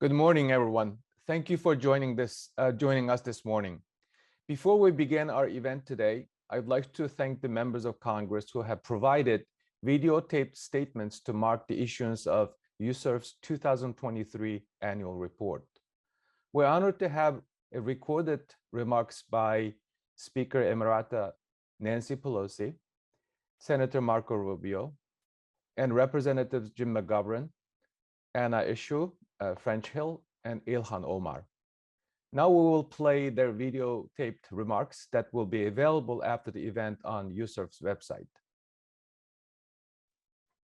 Good morning, everyone. Thank you for joining us this morning. Before we begin our event today, I'd like to thank the members of Congress who have provided videotaped statements to mark the issuance of USCIRF's 2023 annual report. We're honored to have recorded remarks by Speaker Emerita Nancy Pelosi, Senator Marco Rubio, and Representatives Jim McGovern, Anna Eshoo, French Hill, and Ilhan Omar. Now we will play their videotaped remarks that will be available after the event on USCIRF's website.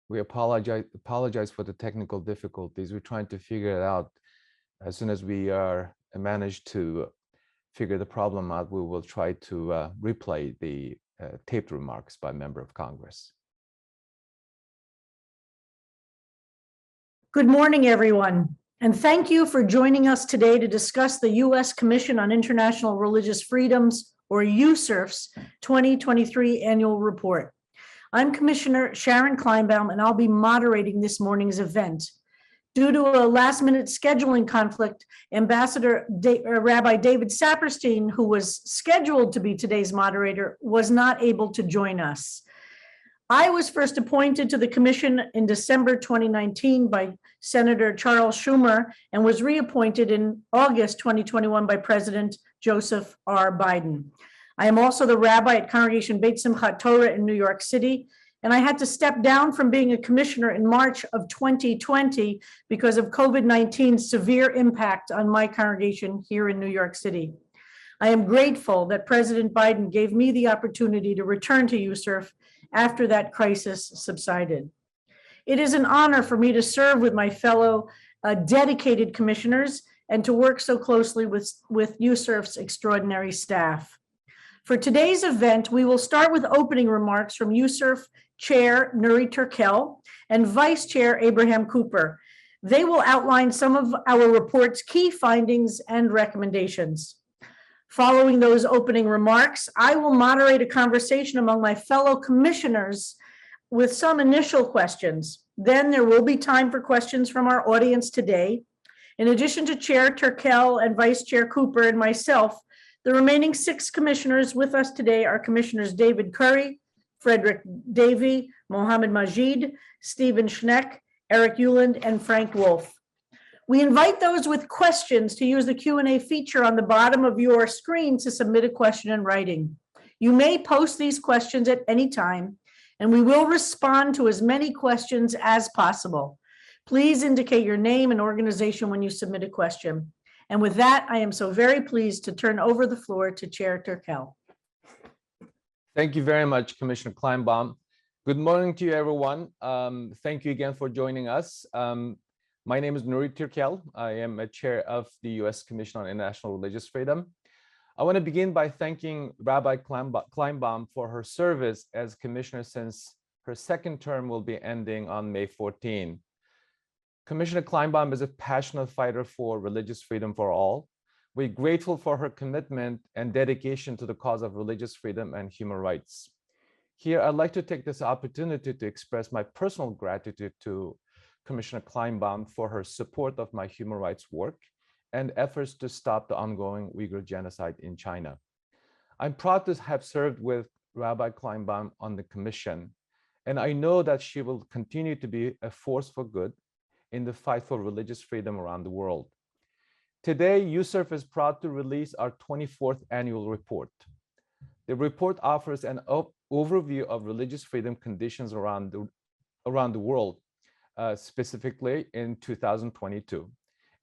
We apologize for the technical difficulties. We're trying to figure it out. As soon as we manage to figure the problem out, we will try to replay the taped remarks by member of Congress. Good morning, everyone, and thank you for joining us today to discuss the U.S. Commission on International Religious Freedoms, or USCIRF's 2023 annual report. I'm Commissioner Sharon Kleinbaum, and I'll be moderating this morning's event. Due to a last-minute scheduling conflict, Rabbi David Saperstein, who was scheduled to be today's moderator, was not able to join us. I was first appointed to the commission in December 2019 by Senator Charles Schumer and was reappointed in August 2021 by President Joseph R. Biden. I am also the rabbi at Congregation Beit Simchat Torah in New York City, and I had to step down from being a commissioner in March of 2020 because of COVID-19's severe impact on my congregation here in New York City. I am grateful that President Biden gave me the opportunity to return to USCIRF after that crisis subsided. It is an honor for me to serve with my fellow dedicated commissioners and to work so closely with USCIRF's extraordinary staff. For today's event, we will start with opening remarks from USCIRF Chair Nuri Turkel and Vice Chair Abraham Cooper. They will outline some of our report's key findings and recommendations. Following those opening remarks, I will moderate a conversation among my fellow commissioners with some initial questions. Then there will be time for questions from our audience today. In addition to Chair Turkel and Vice Chair Cooper and myself, the remaining 6 commissioners with us today are Commissioners David Curry, Frederick Davey, Mohammed Majid, Stephen Schneck, Eric Uland, and Frank Wolf. We invite those with questions to use the Q&A feature on the bottom of your screen to submit a question in writing. You may post these questions at any time, and we will respond to as many questions as possible. Please indicate your name and organization when you submit a question. And with that, I am so very pleased to turn over the floor to Chair Turkel. Thank you very much, Commissioner Kleinbaum. Good morning to you, everyone. Thank you again for joining us. My name is Nuri Turkel. I am a chair of the U.S. Commission on International Religious Freedom. I want to begin by thanking Rabbi Kleinbaum for her service as commissioner since her second term will be ending on May 14. Commissioner Kleinbaum is a passionate fighter for religious freedom for all. We're grateful for her commitment and dedication to the cause of religious freedom and human rights. Here, I'd like to take this opportunity to express my personal gratitude to Commissioner Kleinbaum for her support of my human rights work and efforts to stop the ongoing Uyghur genocide in China. I'm proud to have served with Rabbi Kleinbaum on the commission, and I know that she will continue to be a force for good in the fight for religious freedom around the world. Today, USCIRF is proud to release our 24th annual report. The report offers an overview of religious freedom conditions around the world, specifically in 2022,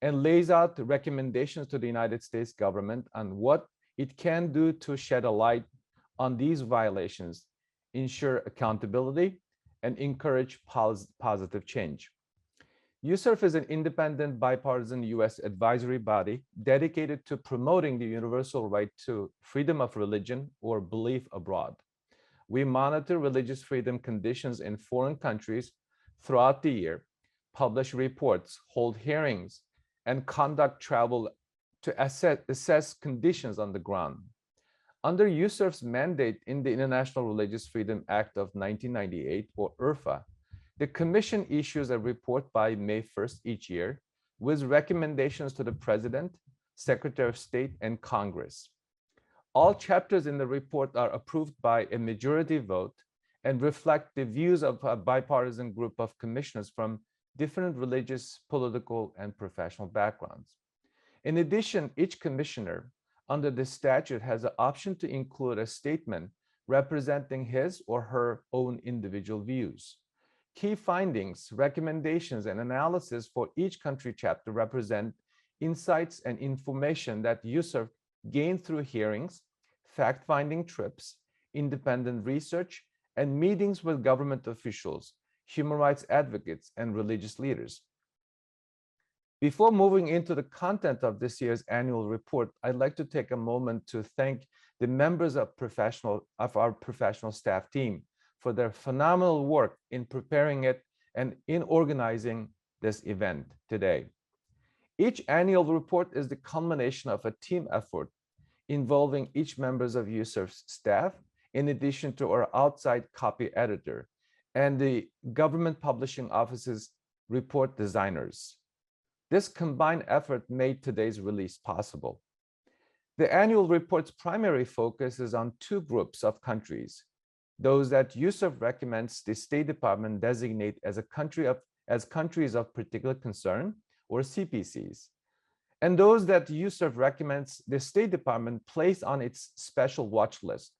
and lays out the recommendations to the United States government on what it can do to shed a light on these violations, ensure accountability, and encourage positive change. USCIRF is an independent, bipartisan U.S. advisory body dedicated to promoting the universal right to freedom of religion or belief abroad. We monitor religious freedom conditions in foreign countries throughout the year, publish reports, hold hearings, and conduct travel to assess conditions on the ground. Under USCIRF's mandate in the International Religious Freedom Act of 1998, or IRFA, the Commission issues a report by May 1st each year with recommendations to the President, Secretary of State, and Congress. All chapters in the report are approved by a majority vote and reflect the views of a bipartisan group of commissioners from different religious, political, and professional backgrounds. In addition, each commissioner under the statute has the option to include a statement representing his or her own individual views. Key findings, recommendations, and analysis for each country chapter represent insights and information that USCIRF gained through hearings, fact-finding trips, independent research, and meetings with government officials, human rights advocates, and religious leaders. Before moving into the content of this year's annual report, I'd like to take a moment to thank the members of our professional staff team for their phenomenal work in preparing it and in organizing this event today. Each annual report is the culmination of a team effort involving each members of USCIRF's staff, in addition to our outside copy editor and the government publishing office's report designers. This combined effort made today's release possible. The annual report's primary focus is on two groups of countries: those that USCIRF recommends the State Department designate as countries of particular concern, or CPCs, and those that USCIRF recommends the State Department place on its special watch list,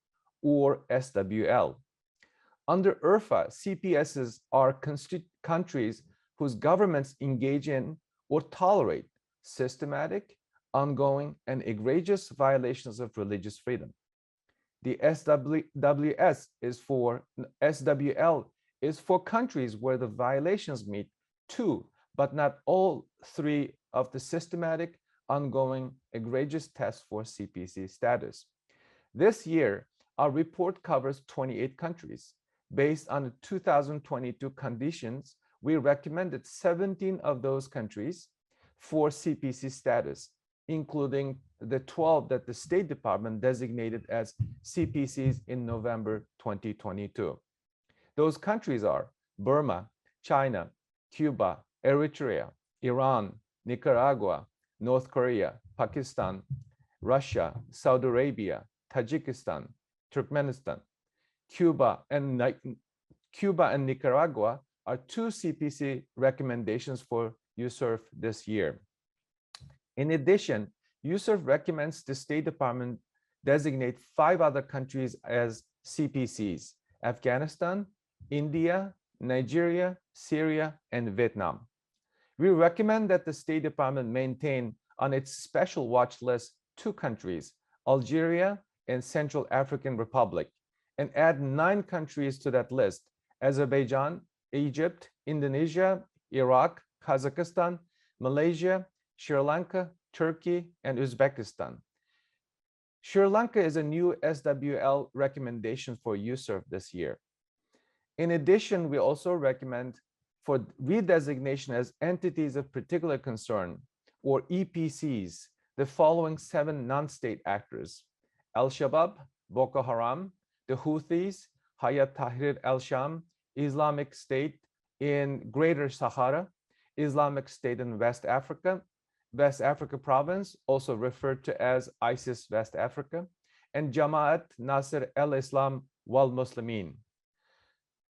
or SWL. Under URFA, CPSs are countries whose governments engage in or tolerate systematic, ongoing, and egregious violations of religious freedom. The SWL is for countries where the violations meet two, but not all three of the systematic, ongoing, egregious tests for CPC status. This year, our report covers 28 countries. Based on the 2022 conditions, we recommended 17 of those countries for CPC status, including the 12 that the State Department designated as CPCs in November 2022. Those countries are Burma, China, Cuba, Eritrea, Iran, Nicaragua, North Korea, Pakistan, Russia, Saudi Arabia, Tajikistan, Turkmenistan. Cuba and Nicaragua are two CPC recommendations for USCIRF this year. In addition, USCIRF recommends the State Department designate 5 other countries as CPCs: Afghanistan, India, Nigeria, Syria, and Vietnam. We recommend that the State Department maintain on its special watch list 2 countries, Algeria and Central African Republic, and add 9 countries to that list: Azerbaijan, Egypt, Indonesia, Iraq, Kazakhstan, Malaysia, Sri Lanka, Turkey, and Uzbekistan. Sri Lanka is a new SWL recommendation for USCIRF this year. In addition, we also recommend for redesignation as entities of particular concern, or EPCs, the following 7 non-state actors: Al-Shabaab, Boko Haram, the Houthis, Hayat Tahrir al-Sham, Islamic State in Greater Sahara, Islamic State in West Africa province, also referred to as ISIS West Africa, and Jamaat Nasr al-Islam wal Muslimin.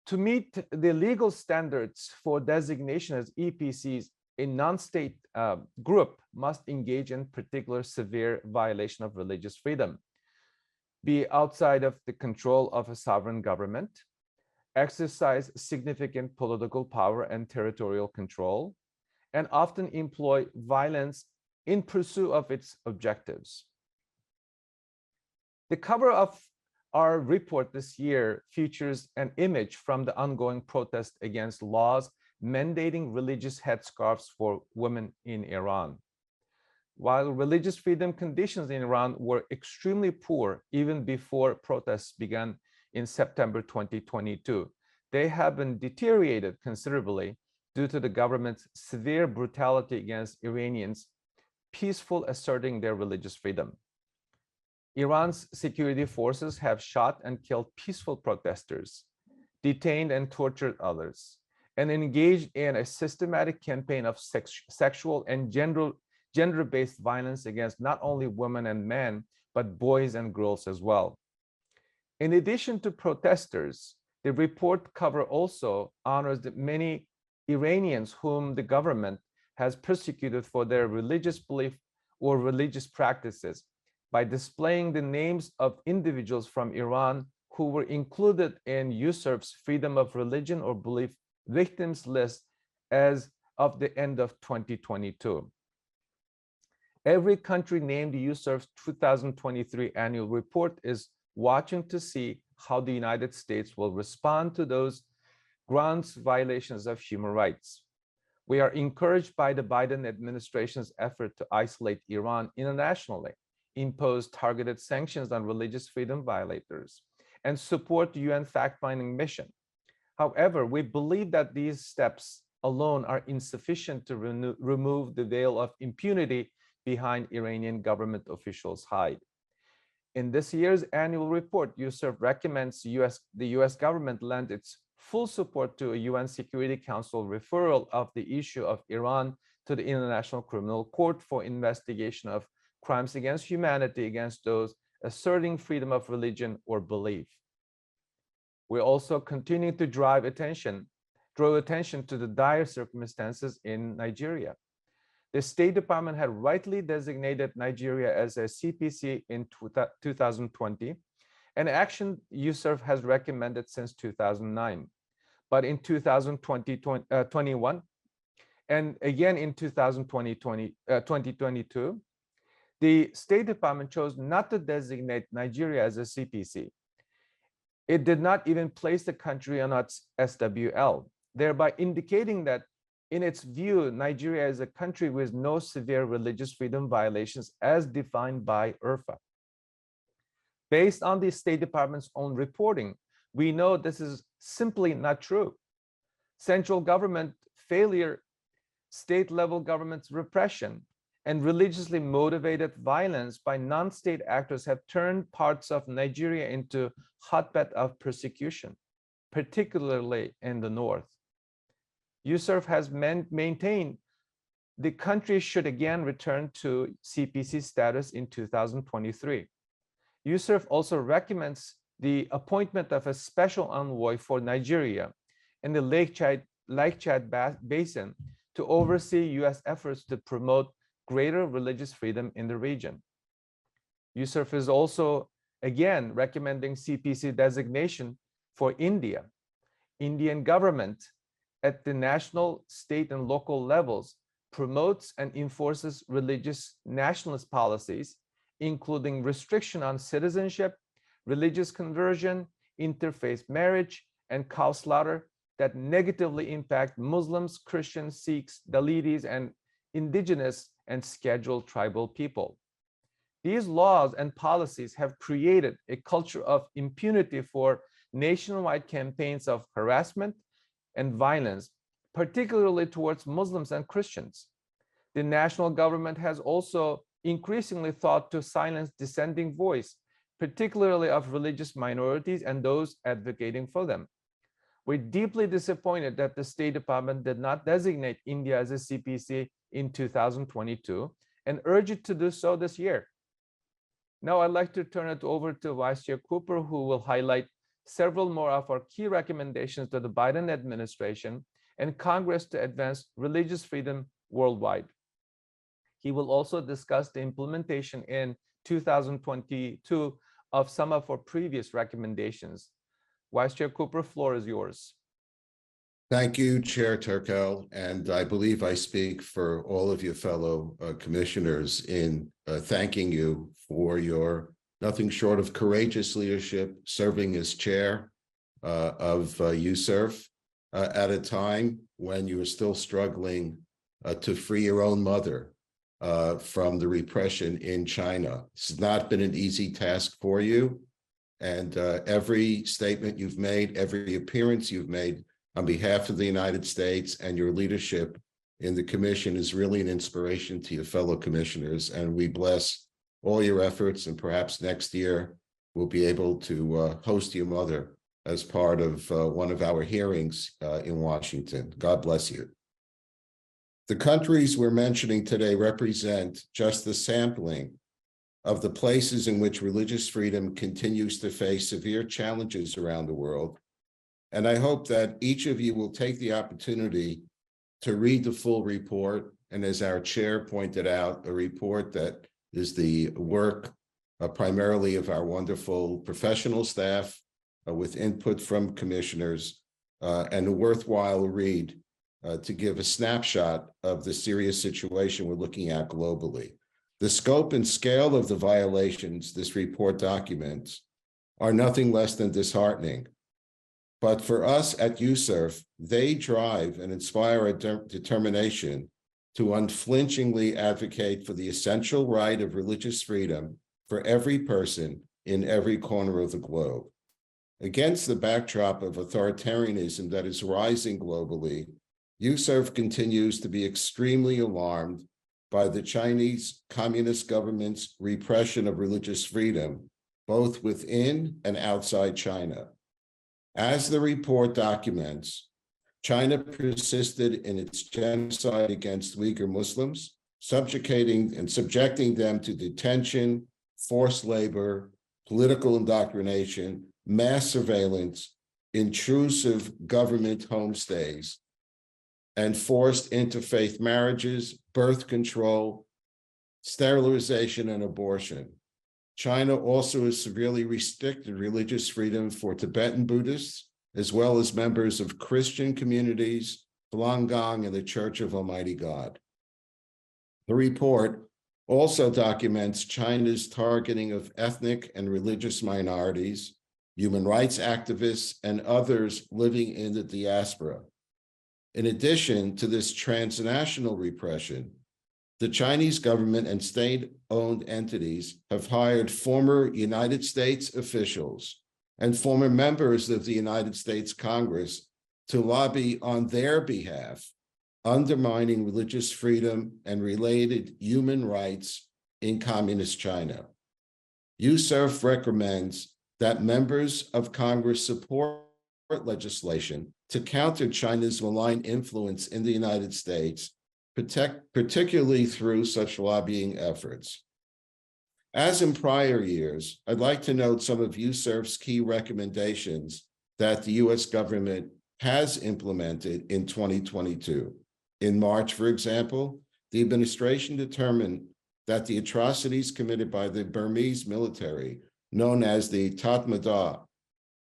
To meet the legal standards for designation as EPCs, a non-state group must engage in particular severe violation of religious freedom, be outside of the control of a sovereign government, exercise significant political power and territorial control, and often employ violence in pursuit of its objectives. The cover of our report this year features an image from the ongoing protest against laws mandating religious headscarves for women in Iran. While religious freedom conditions in Iran were extremely poor even before protests began in September 2022, they have been deteriorated considerably due to the government's severe brutality against Iranians peaceful asserting their religious freedom. Iran's security forces have shot and killed peaceful protesters, detained and tortured others, and engaged in a systematic campaign of sexual and gender-based violence against not only women and men, but boys and girls as well. In addition to protesters, the report cover also honors the many Iranians whom the government has persecuted for their religious belief or religious practices by displaying the names of individuals from Iran who were included in USCIRF's freedom of religion or belief victims list as of the end of 2022. Every country named USCIRF's 2023 annual report is watching to see how the United States will respond to those grounds violations of human rights. We are encouraged by the Biden administration's effort to isolate Iran internationally, impose targeted sanctions on religious freedom violators, and support the UN fact-finding mission. However, we believe that these steps alone are insufficient to remove the veil of impunity behind Iranian government officials hide. In this year's annual report, USCIRF recommends the US government lend its full support to a UN Security Council referral of the issue of Iran to the International Criminal Court for investigation of crimes against humanity against those asserting freedom of religion or belief. We also continue to draw attention to the dire circumstances in Nigeria. The State Department had rightly designated Nigeria as a CPC in 2020, an action USCIRF has recommended since 2009. But in 2021, and again in 2022, the State Department chose not to designate Nigeria as a CPC. It did not even place the country on its SWL, thereby indicating that in its view, Nigeria is a country with no severe religious freedom violations as defined by URFA. Based on the State Department's own reporting, we know this is simply not true. Central government failure, state-level government's repression, and religiously motivated violence by non-state actors have turned parts of Nigeria into hotbed of persecution, particularly in the north. USCIRF has maintained the country should again return to CPC status in 2023. USCIRF also recommends the appointment of a special envoy for Nigeria in the Lake Chad Basin to oversee US efforts to promote greater religious freedom in the region. USCIRF is also again recommending CPC designation for India. Indian government at the national, state, and local levels promotes and enforces religious nationalist policies, including restriction on citizenship, religious conversion, interfaith marriage, and cow slaughter that negatively impact Muslims, Christians, Sikhs, Dalitis, and indigenous and scheduled tribal people. These laws and policies have created a culture of impunity for nationwide campaigns of harassment and violence, particularly towards Muslims and Christians. The national government has also increasingly thought to silence dissenting voice, particularly of religious minorities and those advocating for them. We're deeply disappointed that the State Department did not designate India as a CPC in 2022 and urge it to do so this year. Now I'd like to turn it over to Vice Chair Cooper, who will highlight several more of our key recommendations to the Biden administration and Congress to advance religious freedom worldwide. He will also discuss the implementation in 2022 of some of our previous recommendations. Vice Chair Cooper, floor is yours. Thank you, Chair Turkel, and I believe I speak for all of your fellow commissioners in thanking you for your nothing short of courageous leadership serving as chair of USCIRF at a time when you were still struggling to free your own mother from the repression in China. This has not been an easy task for you, and every statement you've made, every appearance you've made on behalf of the United States and your leadership in the commission is really an inspiration to your fellow commissioners, and we bless all your efforts, and perhaps next year we'll be able to host your mother as part of one of our hearings in Washington. God bless you. The countries we're mentioning today represent just the sampling of the places in which religious freedom continues to face severe challenges around the world. And I hope that each of you will take the opportunity to read the full report. And as our chair pointed out, a report that is the work primarily of our wonderful professional staff with input from commissioners, and a worthwhile read to give a snapshot of the serious situation we're looking at globally. The scope and scale of the violations this report documents are nothing less than disheartening. But for us at USCIRF, they drive and inspire a determination to unflinchingly advocate for the essential right of religious freedom for every person in every corner of the globe. Against the backdrop of authoritarianism that is rising globally, USCIRF continues to be extremely alarmed by the Chinese Communist government's repression of religious freedom, both within and outside China. As the report documents, China persisted in its genocide against Uyghur Muslims, subjecting them to detention, forced labor, political indoctrination, mass surveillance, intrusive government homestays, and forced interfaith marriages, birth control, sterilization, and abortion. China also has severely restricted religious freedom for Tibetan Buddhists, as well as members of Christian communities, Falun Gong, and the Church of Almighty God. The report also documents China's targeting of ethnic and religious minorities, human rights activists, and others living in the diaspora. In addition to this transnational repression, the Chinese government and state-owned entities have hired former United States officials and former members of the United States Congress to lobby on their behalf, undermining religious freedom and related human rights in communist China. USCIRF recommends that members of Congress support legislation to counter China's malign influence in the United States, particularly through such lobbying efforts. As in prior years, I'd like to note some of USCIRF's key recommendations that the US government has implemented in 2022. In March, for example, the administration determined that the atrocities committed by the Burmese military, known as the Tatmadaw,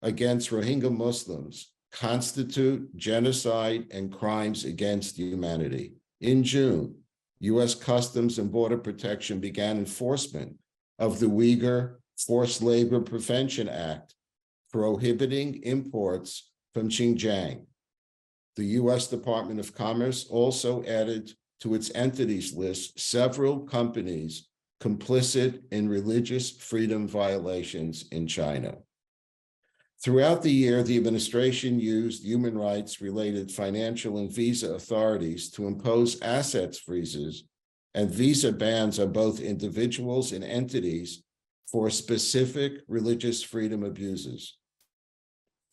against Rohingya Muslims constitute genocide and crimes against humanity. In June, US Customs and Border Protection began enforcement of the Uyghur Forced Labor Prevention Act, prohibiting imports from Xinjiang. The US Department of Commerce also added to its entities list several companies complicit in religious freedom violations in China. Throughout the year, the administration used human rights-related financial and visa authorities to impose assets freezes and visa bans on both individuals and entities for specific religious freedom abuses.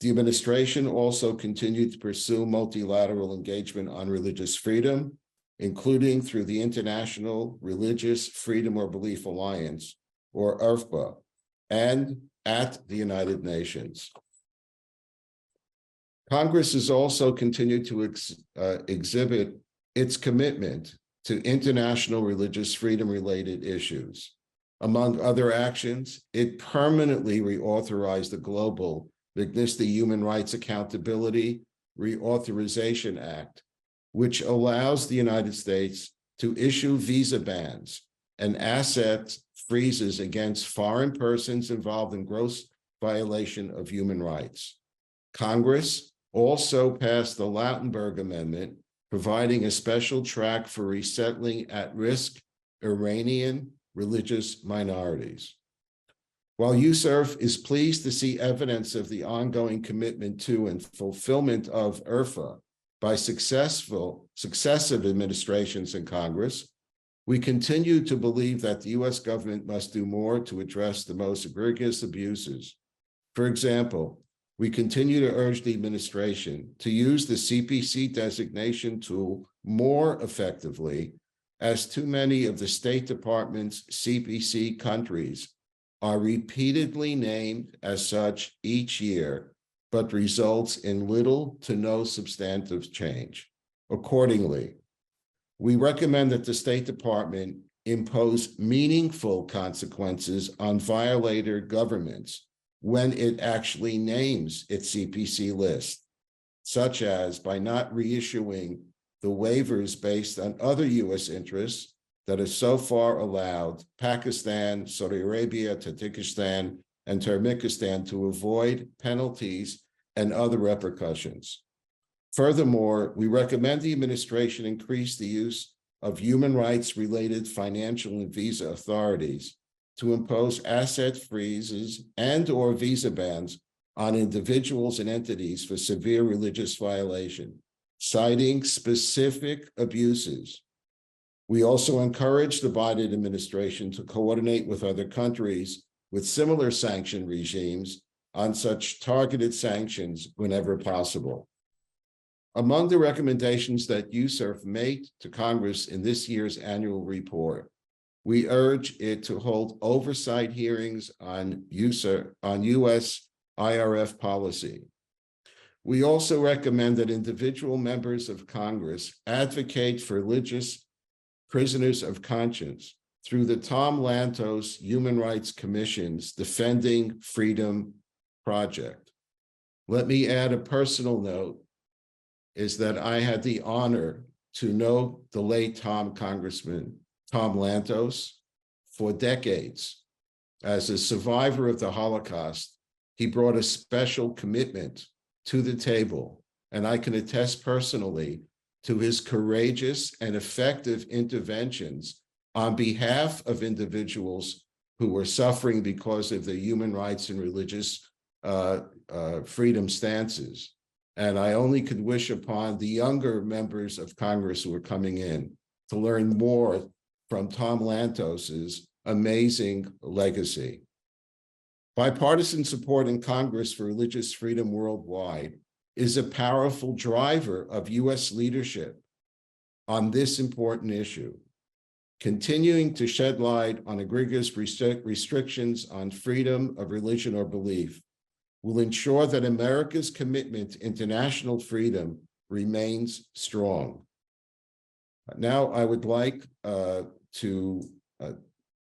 The administration also continued to pursue multilateral engagement on religious freedom, including through the International Religious Freedom or Belief Alliance, or URFBA, and at the United Nations. Congress has also continued to exhibit its commitment to international religious freedom-related issues. Among other actions, it permanently reauthorized the global Magnitsky Human Rights Accountability Reauthorization Act, which allows the United States to issue visa bans and asset freezes against foreign persons involved in gross violation of human rights. Congress also passed the Lautenberg Amendment, providing a special track for resettling at-risk Iranian religious minorities. While USCIRF is pleased to see evidence of the ongoing commitment to and fulfillment of URFA by successive administrations in Congress, we continue to believe that the US government must do more to address the most egregious abuses. For example, we continue to urge the administration to use the CPC designation tool more effectively, as too many of the State Department's CPC countries are repeatedly named as such each year, but results in little to no substantive change. Accordingly, we recommend that the State Department impose meaningful consequences on violator governments when it actually names its CPC list, such as by not reissuing the waivers based on other U.S. interests that are so far allowed Pakistan, Saudi Arabia, Tajikistan, and Turkmenistan to avoid penalties and other repercussions. Furthermore, we recommend the administration increase the use of human rights-related financial and visa authorities to impose asset freezes and/or visa bans on individuals and entities for severe religious violation, citing specific abuses. We also encourage the Biden administration to coordinate with other countries with similar sanction regimes on such targeted sanctions whenever possible. Among the recommendations that USCIRF made to Congress in this year's annual report, we urge it to hold oversight hearings on USCIRF policy. We also recommend that individual members of Congress advocate for religious prisoners of conscience through the Tom Lantos Human Rights Commission's Defending Freedom project. Let me add a personal note, is that I had the honor to know the late Congressman Tom Lantos for decades. As a survivor of the Holocaust, he brought a special commitment to the table, and I can attest personally to his courageous and effective interventions on behalf of individuals who were suffering because of their human rights and religious freedom stances. And I only could wish upon the younger members of Congress who are coming in to learn more from Tom Lantos's amazing legacy. Bipartisan support in Congress for religious freedom worldwide is a powerful driver of U.S. leadership on this important issue. Continuing to shed light on egregious restrictions on freedom of religion or belief will ensure that America's commitment to international freedom remains strong. Now, I would like to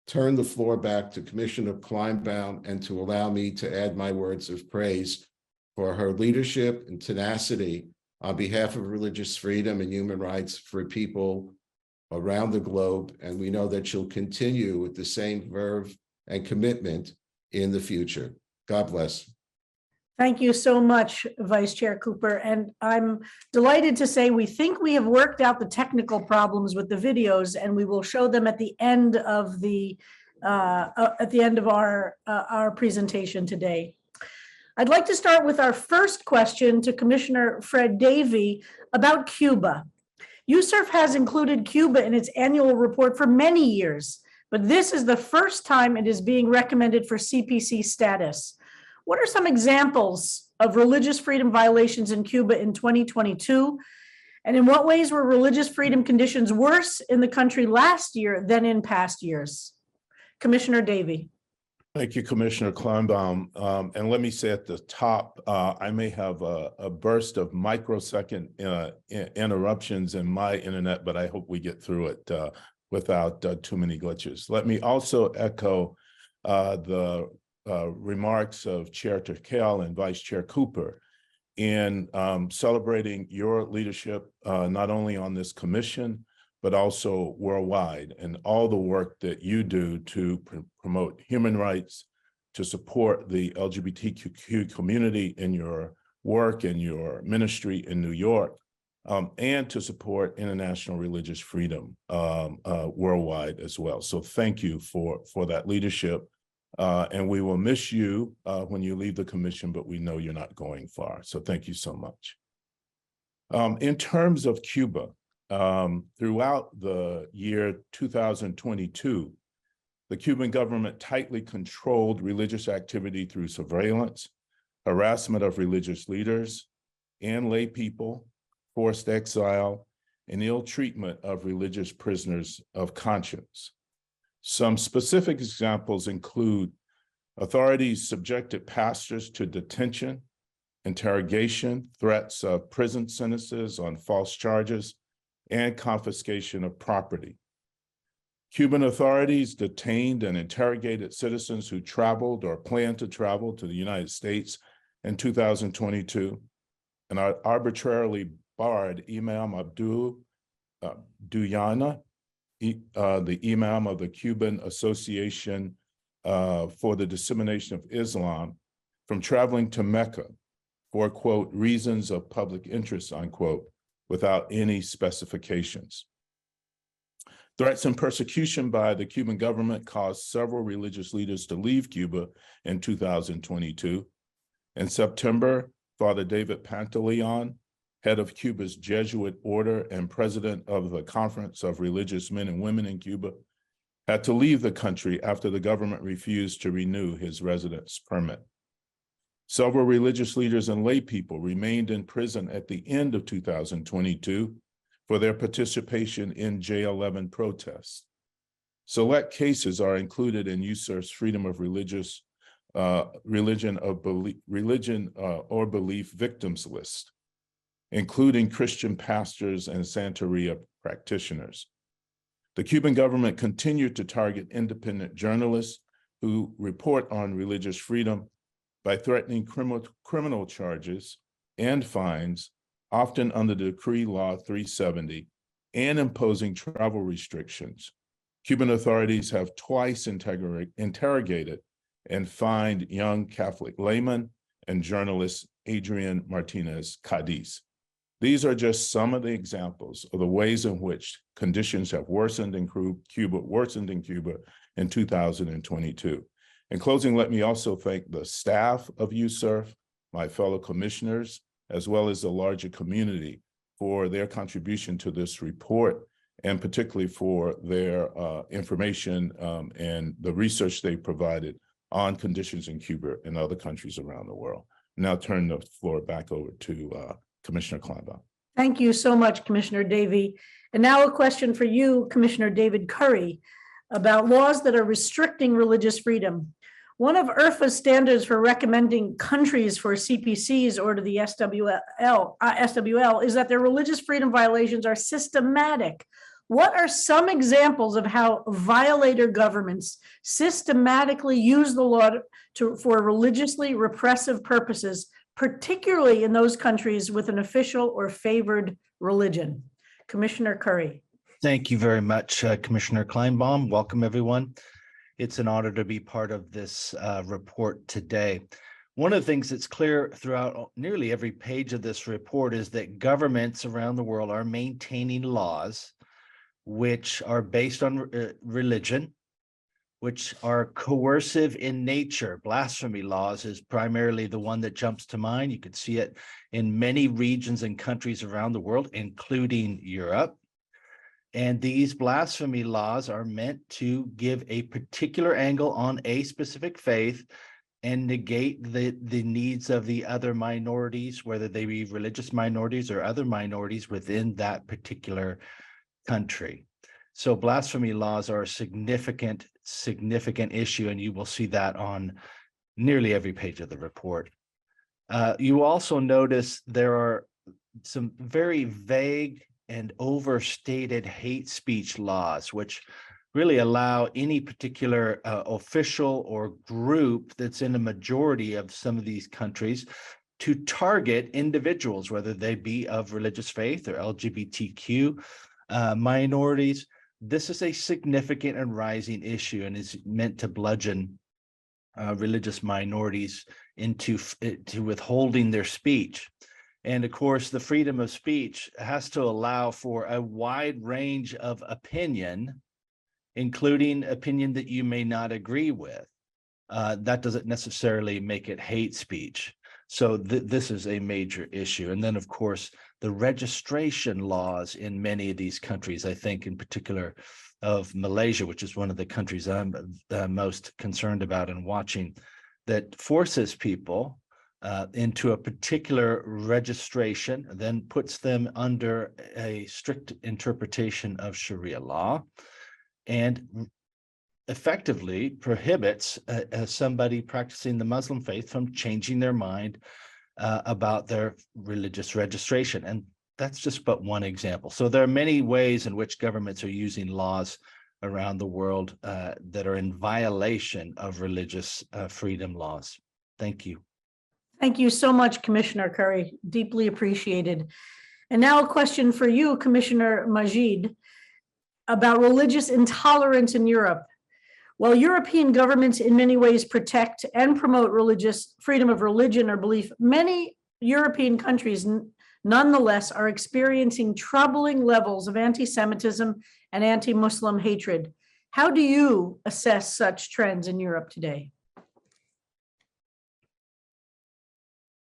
turn the floor back to Commissioner Kleinbaum and to allow me to add my words of praise for her leadership and tenacity on behalf of religious freedom and human rights for people around the globe. And we know that she'll continue with the same verve and commitment in the future. God bless. Thank you so much, Vice Chair Cooper. And I'm delighted to say we think we have worked out the technical problems with the videos, and we will show them at the end of our presentation today. I'd like to start with our first question to Commissioner Fred Davey about Cuba. USCIRF has included Cuba in its annual report for many years, but this is the first time it is being recommended for CPC status. What are some examples of religious freedom violations in Cuba in 2022? And in what ways were religious freedom conditions worse in the country last year than in past years? Commissioner Davey. Thank you, Commissioner Kleinbaum. And let me say at the top, I may have a burst of microsecond interruptions in my internet, but I hope we get through it without too many glitches. Let me also echo the remarks of Chair Turkel and Vice Chair Cooper in celebrating your leadership, not only on this commission, but also worldwide, and all the work that you do to promote human rights, to support the LGBTQ community in your work and your ministry in New York, and to support international religious freedom worldwide as well. So thank you for that leadership. And we will miss you when you leave the commission, but we know you're not going far. So thank you so much. In terms of Cuba, throughout the year 2022, the Cuban government tightly controlled religious activity through surveillance, harassment of religious leaders and lay people, forced exile, and ill treatment of religious prisoners of conscience. Some specific examples include authorities subjected pastors to detention, interrogation, threats of prison sentences on false charges, and confiscation of property. Cuban authorities detained and interrogated citizens who traveled or planned to travel to the United States in 2022, and arbitrarily barred Imam Abdul Duyana, the Imam of the Cuban Association for the Dissemination of Islam, from traveling to Mecca for, quote, reasons of public interest, unquote, without any specifications. Threats and persecution by the Cuban government caused several religious leaders to leave Cuba in 2022. In September, Father David Pantaleon, head of Cuba's Jesuit order and president of the Conference of Religious Men and Women in Cuba, had to leave the country after the government refused to renew his residence permit. Several religious leaders and lay people remained in prison at the end of 2022 for their participation in J11 protests. Select cases are included in USCIRF's Freedom of Religion or Belief Victims List, including Christian pastors and Santeria practitioners. The Cuban government continued to target independent journalists who report on religious freedom by threatening criminal charges and fines, often under Decree Law 370, and imposing travel restrictions. Cuban authorities have twice interrogated and fined young Catholic layman and journalist Adrian Martinez Cadiz. These are just some of the examples of the ways in which conditions have worsened in Cuba in 2022. In closing, let me also thank the staff of USCIRF, my fellow commissioners, as well as the larger community for their contribution to this report, and particularly for their information and the research they provided on conditions in Cuba and other countries around the world. Now turn the floor back over to Commissioner Kleinbaum. Thank you so much, Commissioner Davey. And now a question for you, Commissioner David Curry, about laws that are restricting religious freedom. One of IRFA's standards for recommending countries for CPCs or to the SWL is that their religious freedom violations are systematic. What are some examples of how violator governments systematically use the law for religiously repressive purposes, particularly in those countries with an official or favored religion? Commissioner Curry. Thank you very much, Commissioner Kleinbaum. Welcome, everyone. It's an honor to be part of this report today. One of the things that's clear throughout nearly every page of this report is that governments around the world are maintaining laws which are based on religion, which are coercive in nature. Blasphemy laws is primarily the one that jumps to mind. You can see it in many regions and countries around the world, including Europe. And these blasphemy laws are meant to give a particular angle on a specific faith and negate the needs of the other minorities, whether they be religious minorities or other minorities within that particular country. So blasphemy laws are a significant issue, and you will see that on nearly every page of the report. You also notice there are some very vague and overstated hate speech laws, which really allow any particular official or group that's in a majority of some of these countries to target individuals, whether they be of religious faith or LGBTQ minorities. This is a significant and rising issue, and is meant to bludgeon religious minorities into withholding their speech. And of course, the freedom of speech has to allow for a wide range of opinion, including opinion that you may not agree with. That doesn't necessarily make it hate speech. So this is a major issue. And then, of course, the registration laws in many of these countries, I think in particular of Malaysia, which is one of the countries I'm most concerned about and watching, that forces people into a particular registration, then puts them under a strict interpretation of Sharia law, and effectively prohibits somebody practicing the Muslim faith from changing their mind about their religious registration. And that's just but one example. So there are many ways in which governments are using laws around the world that are in violation of religious freedom laws. Thank you. Thank you so much, Commissioner Curry. Deeply appreciated. And now a question for you, Commissioner Majid, about religious intolerance in Europe. While European governments in many ways protect and promote religious freedom of religion or belief, many European countries nonetheless are experiencing troubling levels of anti-Semitism and anti-Muslim hatred. How do you assess such trends in Europe today?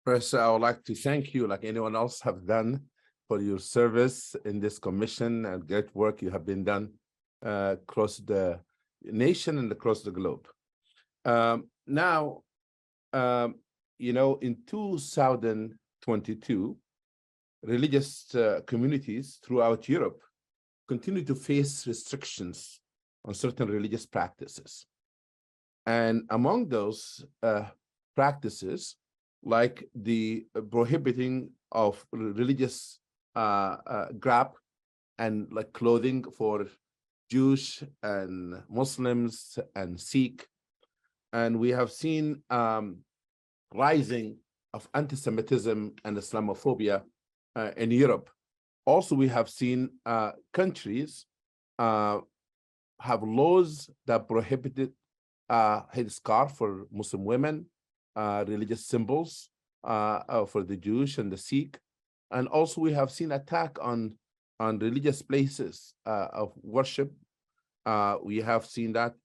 First, I would like to thank you, like anyone else have done, for your service in this commission and great work you have been done across the nation and across the globe. In 2022, religious communities throughout Europe continue to face restrictions on certain religious practices. And among those practices, like the prohibiting of religious garb and like clothing for Jewish and Muslims and Sikh. And we have seen rising of anti-Semitism and Islamophobia in Europe. Also, we have seen countries have laws that prohibited headscarf for Muslim women, religious symbols for the Jewish and the Sikh. And also we have seen attack on religious places of worship. We have seen that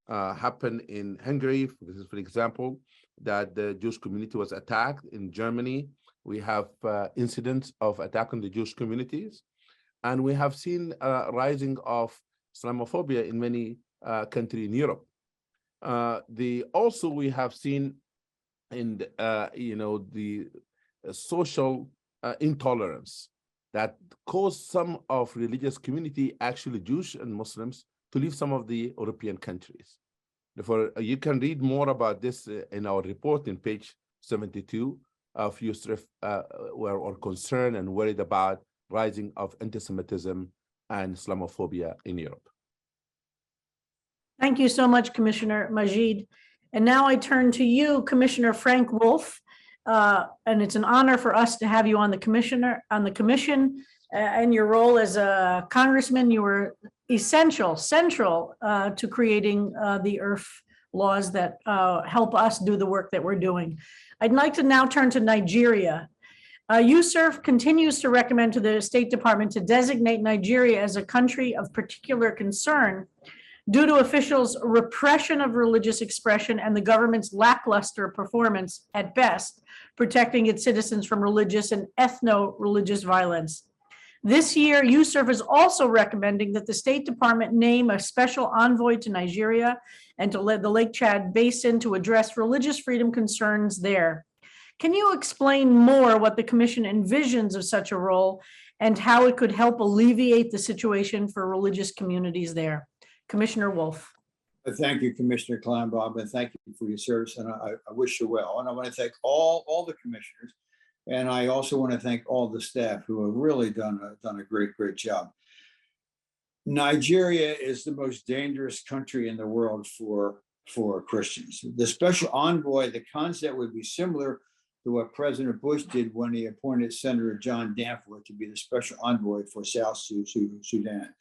happen in Hungary, for example, that the Jewish community was attacked. In Germany, we have incidents of attack on the Jewish communities. And we have seen rising of Islamophobia in many countries in Europe. Also, we have seen in the social intolerance that caused some of religious community, actually Jewish and Muslims, to leave some of the European countries. Therefore, you can read more about this in our report in page 72 of USCIRF, where we're concerned and worried about rising of anti-Semitism and Islamophobia in Europe. Thank you so much, Commissioner Majid. And now I turn to you, Commissioner Frank Wolf. And it's an honor for us to have you on the commission. And your role as a congressman, you were central to creating the USCIRF laws that help us do the work that we're doing. I'd like to now turn to Nigeria. USCIRF continues to recommend to the State Department to designate Nigeria as a country of particular concern due to officials' repression of religious expression and the government's lackluster performance at best, protecting its citizens from religious and ethno-religious violence. This year, USCIRF is also recommending that the State Department name a special envoy to Nigeria and to the Lake Chad Basin to address religious freedom concerns there. Can you explain more what the Commission envisions of such a role and how it could help alleviate the situation for religious communities there? Commissioner Wolf. Thank you, Commissioner Kleinbaum, and thank you for your service, and I wish you well. And I want to thank all the commissioners, and I also want to thank all the staff who have really done a great job. Nigeria is the most dangerous country in the world for Christians. The special envoy, the concept would be similar to what President Bush did when he appointed Senator John Danforth to be the special envoy for South Sudan.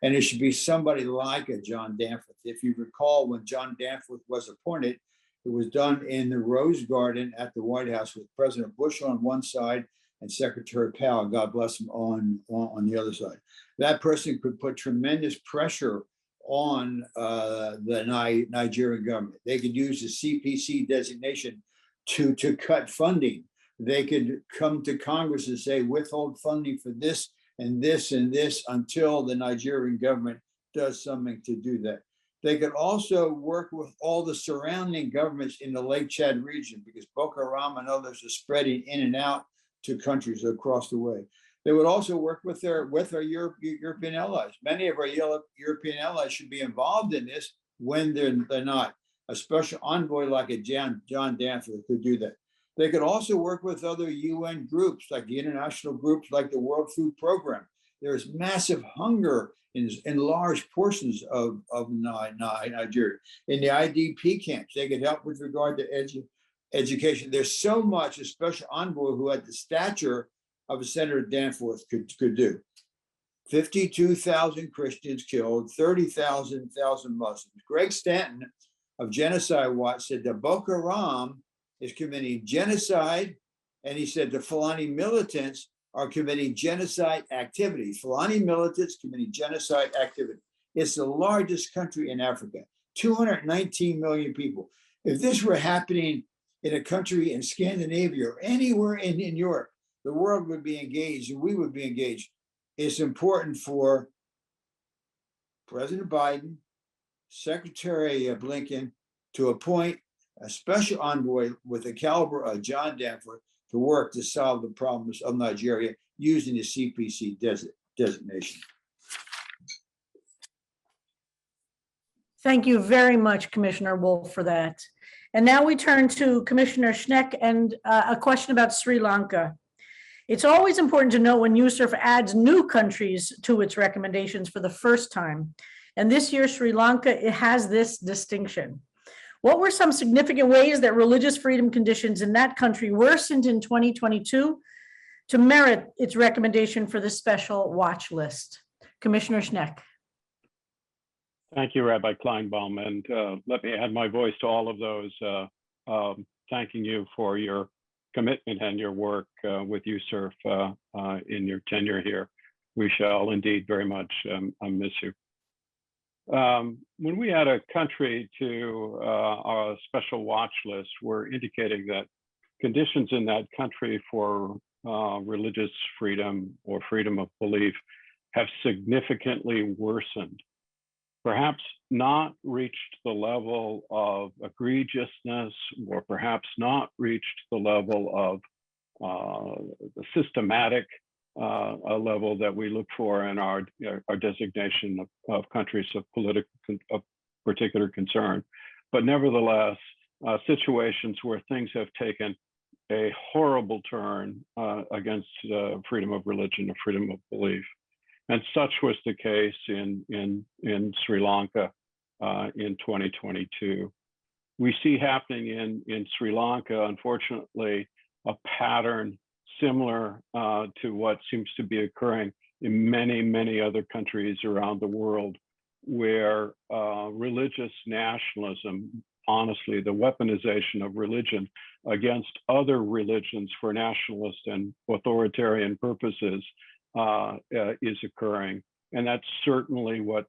And it should be somebody like a John Danforth. If you recall, when John Danforth was appointed, it was done in the Rose Garden at the White House with President Bush on one side and Secretary Powell, God bless him, on the other side. That person could put tremendous pressure on the Nigerian government. They could use the CPC designation to cut funding. They could come to Congress and say, withhold funding for this and this and this until the Nigerian government does something to do that. They could also work with all the surrounding governments in the Lake Chad region, because Boko Haram and others are spreading in and out to countries across the way. They would also work with our European allies. Many of our European allies should be involved in this when they're not. A special envoy like a John Danforth could do that. They could also work with other UN groups, like the international groups, like the World Food Program. There's massive hunger in large portions of Nigeria. In the IDP camps, they could help with regard to education. There's so much a special envoy who had the stature of a Senator Danforth could do. 52,000 Christians killed, 30,000 Muslims. Greg Stanton of Genocide Watch said that Boko Haram is committing genocide, and he said the Fulani militants are committing genocide activity. Fulani militants committing genocide activity. It's the largest country in Africa, 219 million people. If this were happening in a country in Scandinavia or anywhere in Europe, the world would be engaged and we would be engaged. It's important for President Biden, Secretary Blinken to appoint a special envoy with the caliber of John Danforth to work to solve the problems of Nigeria using the CPC designation. Thank you very much, Commissioner Wolf, for that. And now we turn to Commissioner Schneck and a question about Sri Lanka. It's always important to know when USCIRF adds new countries to its recommendations for the first time. And this year, Sri Lanka, it has this distinction. What were some significant ways that religious freedom conditions in that country worsened in 2022 to merit its recommendation for the special watch list? Commissioner Schneck. Thank you, Rabbi Kleinbaum, and let me add my voice to all of those, thanking you for your commitment and your work with USCIRF in your tenure here. We shall indeed very much miss you. When we add a country to our special watch list, we're indicating that conditions in that country for religious freedom or freedom of belief have significantly worsened. Perhaps not reached the level of egregiousness, or perhaps not reached the level of the systematic level that we look for in our designation of countries of particular concern. But nevertheless, situations where things have taken a horrible turn against freedom of religion or freedom of belief. And such was the case in Sri Lanka in 2022. We see happening in Sri Lanka, unfortunately, a pattern similar to what seems to be occurring in many, many other countries around the world, where religious nationalism, honestly, the weaponization of religion against other religions for nationalist and authoritarian purposes is occurring. And that's certainly what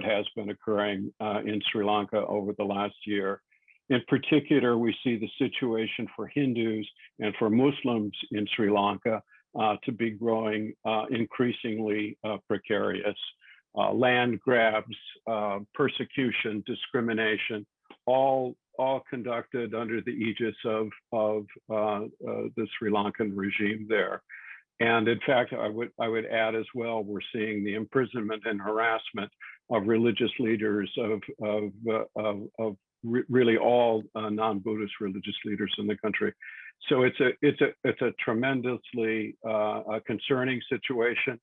has been occurring in Sri Lanka over the last year. In particular, we see the situation for Hindus and for Muslims in Sri Lanka to be growing increasingly precarious. Land grabs, persecution, discrimination, all conducted under the aegis of the Sri Lankan regime there. And in fact, I would add as well, we're seeing the imprisonment and harassment of religious leaders of really all non-Buddhist religious leaders in the country. So it's a tremendously concerning situation.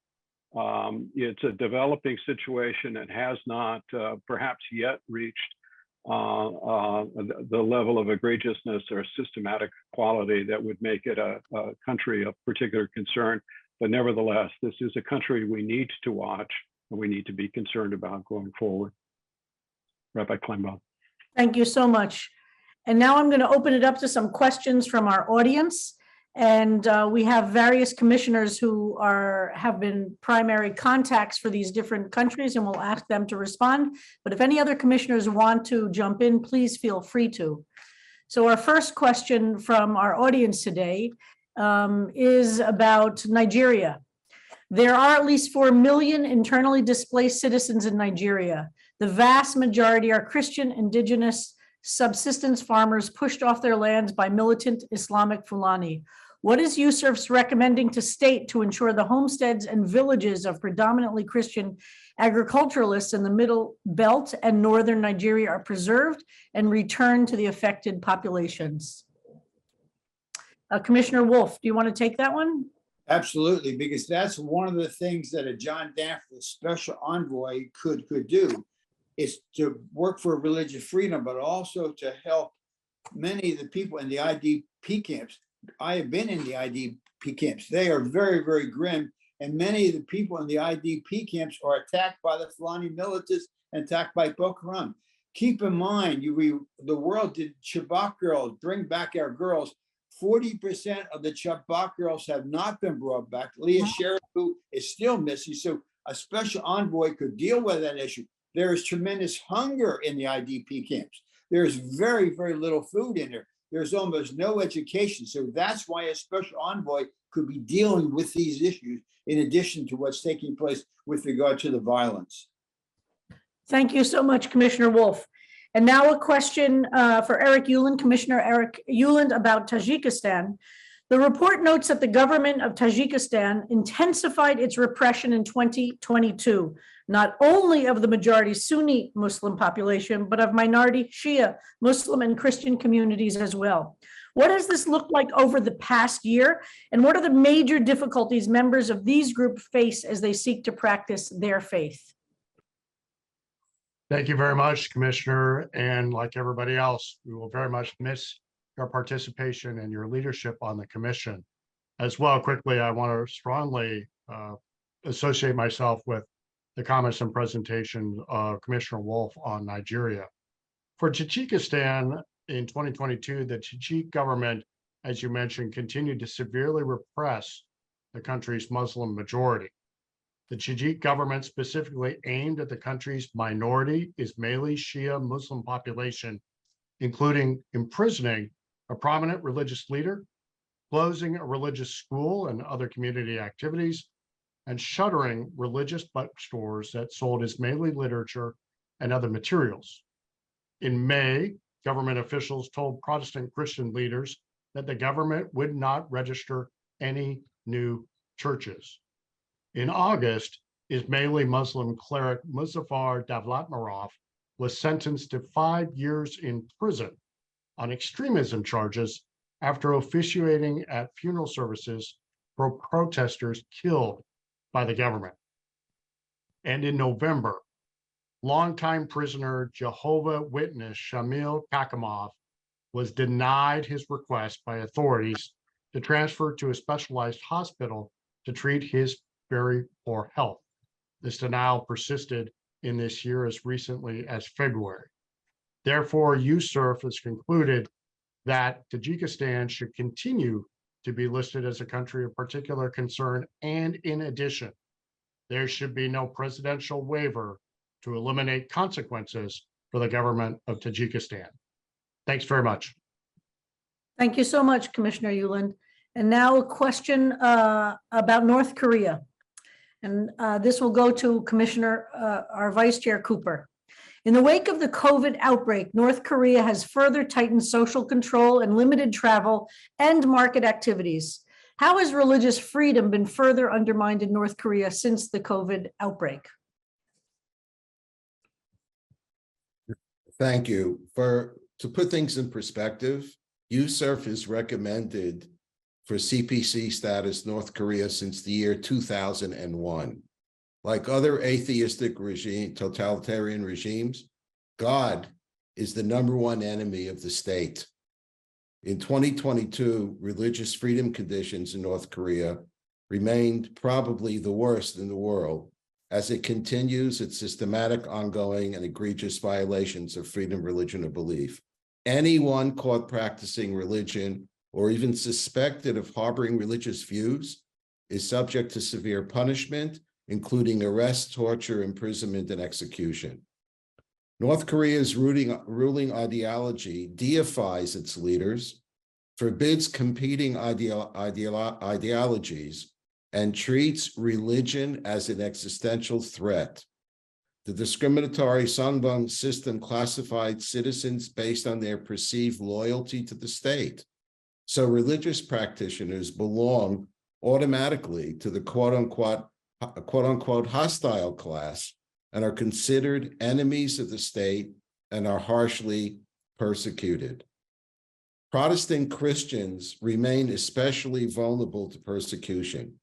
It's a developing situation. It has not perhaps yet reached the level of egregiousness or systematic quality that would make it a country of particular concern. But nevertheless, this is a country we need to watch and we need to be concerned about going forward. Rabbi Kleinbaum. Thank you so much. And now I'm going to open it up to some questions from our audience. And we have various commissioners who have been primary contacts for these different countries, and we'll ask them to respond. But if any other commissioners want to jump in, please feel free to. So our first question from our audience today is about Nigeria. There are at least 4 million internally displaced citizens in Nigeria. The vast majority are Christian, indigenous, subsistence farmers pushed off their lands by militant Islamic Fulani. What is USCIRF recommending to state to ensure the homesteads and villages of predominantly Christian agriculturalists in the Middle Belt and Northern Nigeria are preserved and returned to the affected populations? Commissioner Wolf, do you want to take that one? Absolutely, because that's one of the things that a John Danforth special envoy could do, is to work for religious freedom, but also to help many of the people in the IDP camps. I have been in the IDP camps. They are very, very grim. And many of the people in the IDP camps are attacked by the Fulani militants and attacked by Boko Haram. Keep in mind, the world did Chibok girls, bring back our girls. 40% of the Chibok girls have not been brought back. Leah Sherifu is still missing. So a special envoy could deal with that issue. There is tremendous hunger in the IDP camps. There's very, very little food in there. There's almost no education. So that's why a special envoy could be dealing with these issues in addition to what's taking place with regard to the violence. Thank you so much, Commissioner Wolf. And now a question for Eric Uland, Commissioner Eric Uland, about Tajikistan. The report notes that the government of Tajikistan intensified its repression in 2022, not only of the majority Sunni Muslim population, but of minority Shia Muslim and Christian communities as well. What does this look like over the past year? And what are the major difficulties members of these groups face as they seek to practice their faith? Thank you very much, Commissioner. And like everybody else, we will very much miss your participation and your leadership on the commission. As well, quickly, I want to strongly associate myself with the comments and presentation of Commissioner Wolf on Nigeria. For Tajikistan in 2022, the Tajik government, as you mentioned, continued to severely repress the country's Muslim majority. The Tajik government specifically aimed at the country's minority Ismaili Shia Muslim population, including imprisoning a prominent religious leader, closing a religious school and other community activities, and shuttering religious bookstores that sold Ismaili literature and other materials. In May, government officials told Protestant Christian leaders that the government would not register any new churches. In August, Ismaili Muslim cleric Muzaffar Davlatmarov was sentenced to 5 years in prison on extremism charges after officiating at funeral services for protesters killed by the government. And in November, longtime prisoner Jehovah Witness Shamil Kakimov was denied his request by authorities to transfer to a specialized hospital to treat his very poor health. This denial persisted in this year as recently as February. Therefore, USCIRF has concluded that Tajikistan should continue to be listed as a country of particular concern, and in addition, there should be no presidential waiver to eliminate consequences for the government of Tajikistan. Thanks very much. Thank you so much, Commissioner Uland. And now a question about North Korea. And this will go to Commissioner, our Vice Chair Cooper. In the wake of the COVID outbreak, North Korea has further tightened social control and limited travel and market activities. How has religious freedom been further undermined in North Korea since the COVID outbreak? Thank you. To put things in perspective, USCIRF has recommended for CPC status North Korea since the year 2001. Like other atheistic totalitarian regimes, God is the #1 enemy of the state. In 2022, religious freedom conditions in North Korea remained probably the worst in the world as it continues its systematic, ongoing, and egregious violations of freedom of religion or belief. Anyone caught practicing religion or even suspected of harboring religious views is subject to severe punishment, including arrest, torture, imprisonment, and execution. North Korea's ruling ideology deifies its leaders, forbids competing ideologies, and treats religion as an existential threat. The discriminatory Sangbang system classified citizens based on their perceived loyalty to the state. So religious practitioners belong automatically to the quote unquote hostile class and are considered enemies of the state and are harshly persecuted. Protestant Christians remain especially vulnerable to persecution.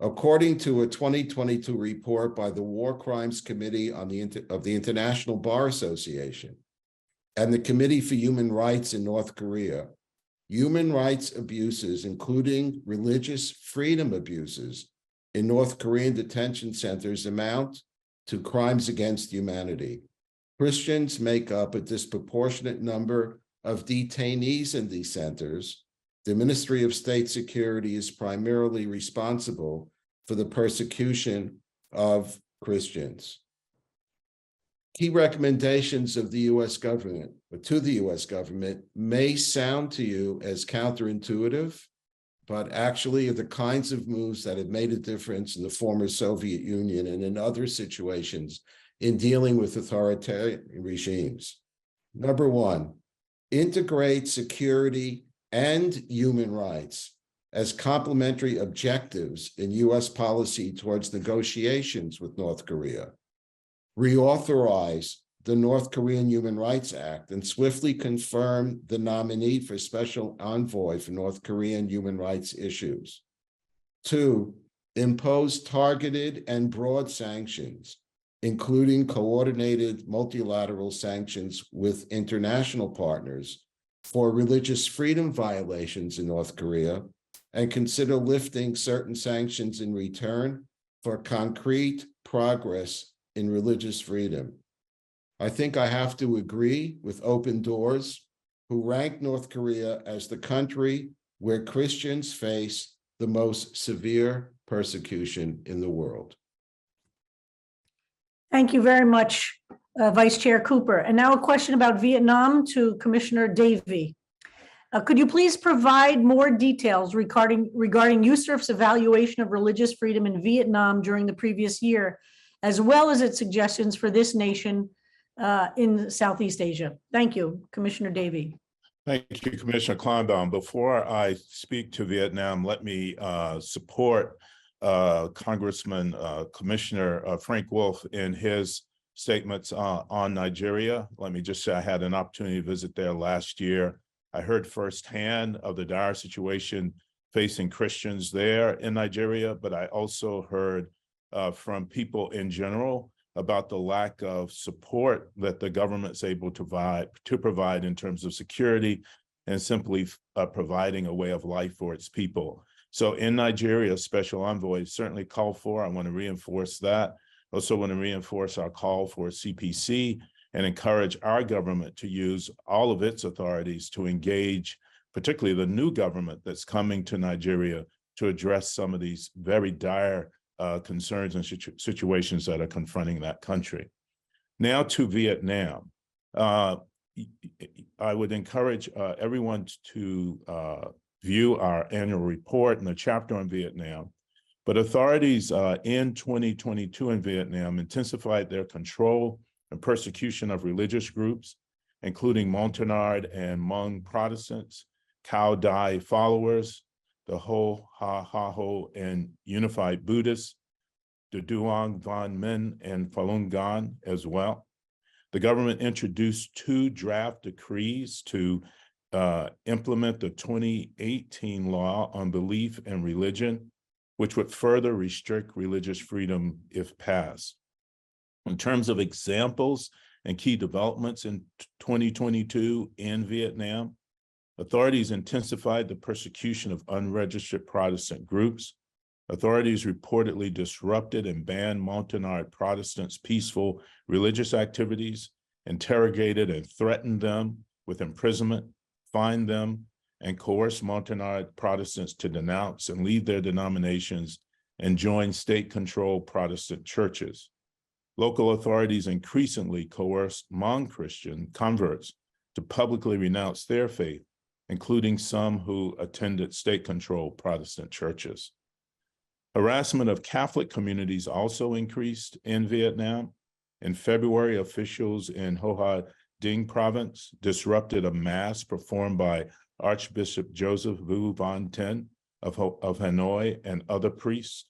According to a 2022 report by the War Crimes Committee of the International Bar Association and the Committee for Human Rights in North Korea, human rights abuses, including religious freedom abuses in North Korean detention centers, amount to crimes against humanity. Christians make up a disproportionate number of detainees in these centers. The Ministry of State Security is primarily responsible for the persecution of Christians. Key recommendations of the U.S. government, or to the U.S. government, may sound to you as counterintuitive, but actually are the kinds of moves that have made a difference in the former Soviet Union and in other situations in dealing with authoritarian regimes. Number one, integrate security and human rights as complementary objectives in U.S. policy towards negotiations with North Korea. Reauthorize the North Korean Human Rights Act and swiftly confirm the nominee for special envoy for North Korean human rights issues. Two, impose targeted and broad sanctions, including coordinated multilateral sanctions with international partners for religious freedom violations in North Korea, and consider lifting certain sanctions in return for concrete progress in religious freedom. I think I have to agree with Open Doors, who rank North Korea as the country where Christians face the most severe persecution in the world. Thank you very much, Vice Chair Cooper. And now a question about Vietnam to Commissioner Davey. Could you please provide more details regarding USCIRF's evaluation of religious freedom in Vietnam during the previous year, as well as its suggestions for this nation in Southeast Asia? Thank you, Commissioner Davey. Thank you, Commissioner Kleinbaum. Before I speak to Vietnam, let me support Congressman Commissioner Frank Wolf in his statements on Nigeria. Let me just say I had an opportunity to visit there last year. I heard firsthand of the dire situation facing Christians there in Nigeria, but I also heard from people in general about the lack of support that the government's able to provide in terms of security and simply providing a way of life for its people. So in Nigeria, special envoy is certainly called for. I want to reinforce that. Also want to reinforce our call for CPC and encourage our government to use all of its authorities to engage, particularly the new government that's coming to Nigeria, to address some of these very dire concerns and situations that are confronting that country. Now to Vietnam. I would encourage everyone to view our annual report and the chapter on Vietnam. But authorities in 2022 in Vietnam intensified their control and persecution of religious groups, including Montagnard and Hmong Protestants, Cao Dai followers, the Ho Ha Ha Ho and Unified Buddhists, the Duong Van Minh and Falun Gong as well. The government introduced 2 draft decrees to implement the 2018 law on belief and religion, which would further restrict religious freedom if passed. In terms of examples and key developments in 2022 in Vietnam, authorities intensified the persecution of unregistered Protestant groups. Authorities reportedly disrupted and banned Montagnard Protestants' peaceful religious activities, interrogated and threatened them with imprisonment, fined them, and coerced Montagnard Protestants to denounce and leave their denominations and join state-controlled Protestant churches. Local authorities increasingly coerced Hmong Christian converts to publicly renounce their faith, including some who attended state-controlled Protestant churches. Harassment of Catholic communities also increased in Vietnam. In February, officials in Ho Ha Dinh province disrupted a mass performed by Archbishop Joseph Vu Van Ten of Hanoi and other priests.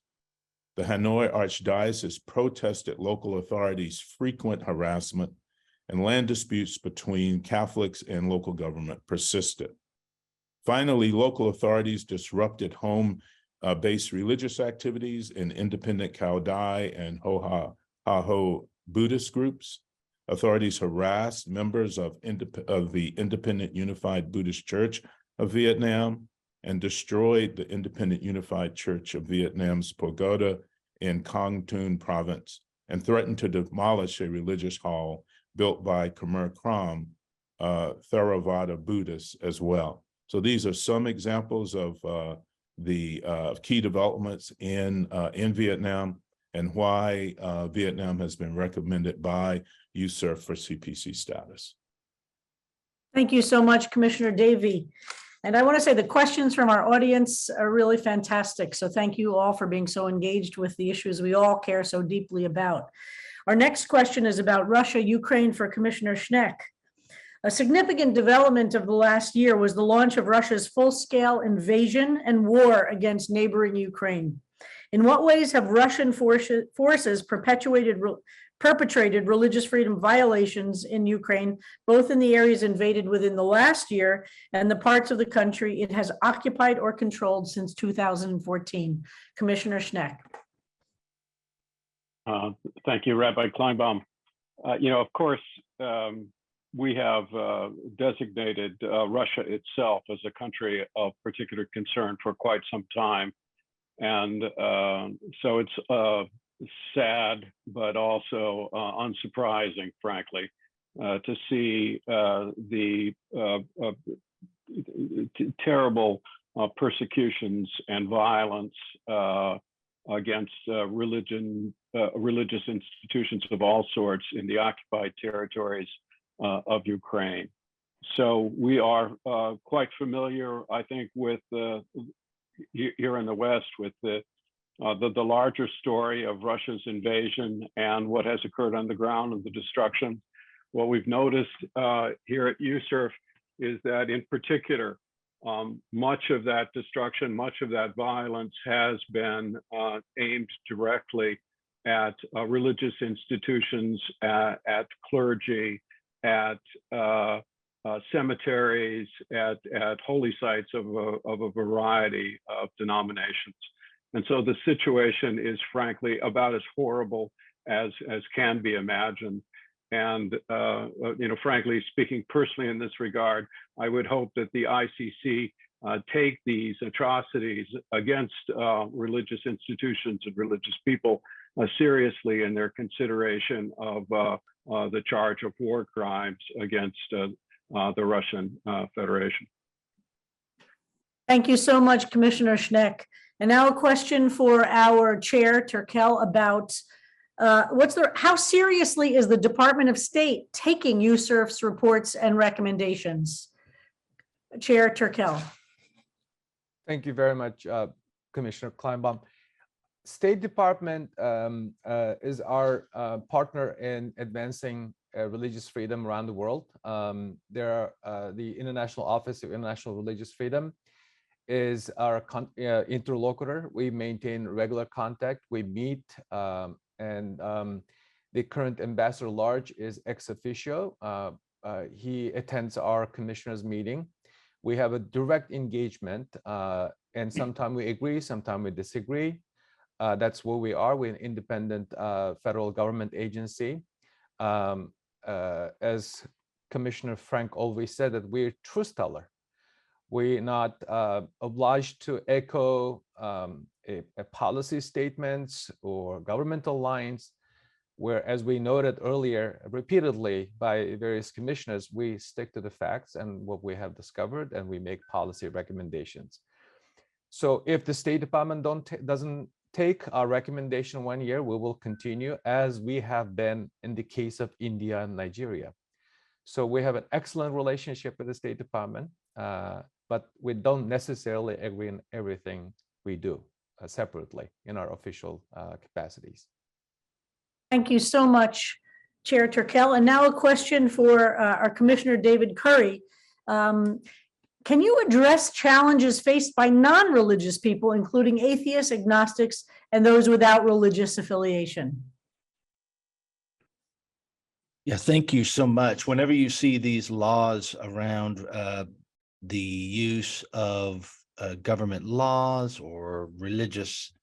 The Hanoi Archdiocese protested local authorities' frequent harassment, and land disputes between Catholics and local government persisted. Finally, local authorities disrupted home-based religious activities in independent Cao Dai and Ha Ho Buddhist groups. Authorities harassed members of the Independent Unified Buddhist Church of Vietnam and destroyed the Independent Unified Church of Vietnam's pagoda in Con Tum province and threatened to demolish a religious hall built by Khmer Krom, Theravada Buddhists as well. So these are some examples of the key developments in Vietnam and why Vietnam has been recommended by USCIRF for CPC status. Thank you so much, Commissioner Davey. And I want to say the questions from our audience are really fantastic. So thank you all for being so engaged with the issues we all care so deeply about. Our next question is about Russia, Ukraine for Commissioner Schneck. A significant development of the last year was the launch of Russia's full-scale invasion and war against neighboring Ukraine. In what ways have Russian forces perpetrated religious freedom violations in Ukraine, both in the areas invaded within the last year and the parts of the country it has occupied or controlled since 2014? Commissioner Schneck. Thank you, Rabbi Kleinbaum. Of course, we have designated Russia itself as a country of particular concern for quite some time. And so it's sad, but also unsurprising, frankly, to see the terrible persecutions and violence against religious institutions of all sorts in the occupied territories of Ukraine. So we are quite familiar, I think, with here in the West with the larger story of Russia's invasion and what has occurred on the ground and the destruction. What we've noticed here at USCIRF is that, in particular, much of that destruction, much of that violence has been aimed directly at religious institutions, at clergy, at cemeteries, at holy sites of a variety of denominations. And so the situation is frankly about as horrible as can be imagined. And frankly, speaking personally in this regard, I would hope that the ICC take these atrocities against religious institutions and religious people seriously in their consideration of the charge of war crimes against the Russian Federation. Thank you so much, Commissioner Schneck. And now a question for our chair, Turkel, about how seriously is the Department of State taking USCIRF's reports and recommendations? Chair Turkel. Thank you very much, Commissioner Kleinbaum. State Department is our partner in advancing religious freedom around the world. There are the International Office of International Religious Freedom is our interlocutor. We maintain regular contact. We meet, and the current ambassador at large is ex officio. He attends our commissioners meeting. We have a direct engagement, and sometimes we agree, sometimes we disagree. That's where we are. We're an independent federal government agency. As Commissioner Frank always said, that we're truth teller. We're not obliged to echo a policy statements or governmental lines, where, as we noted earlier repeatedly by various commissioners, we stick to the facts and what we have discovered, and we make policy recommendations. So if the State Department doesn't take our recommendation 1 year, we will continue as we have been in the case of India and Nigeria. So we have an excellent relationship with the State Department, but we don't necessarily agree on everything we do. separately in our official capacities. Thank you so much, Chair Turkel. And now a question for our Commissioner David Curry. Can you address challenges faced by non-religious people, including atheists, agnostics, and those without religious affiliation? Yeah, thank you so much. Whenever you see these laws around the use of government laws or religious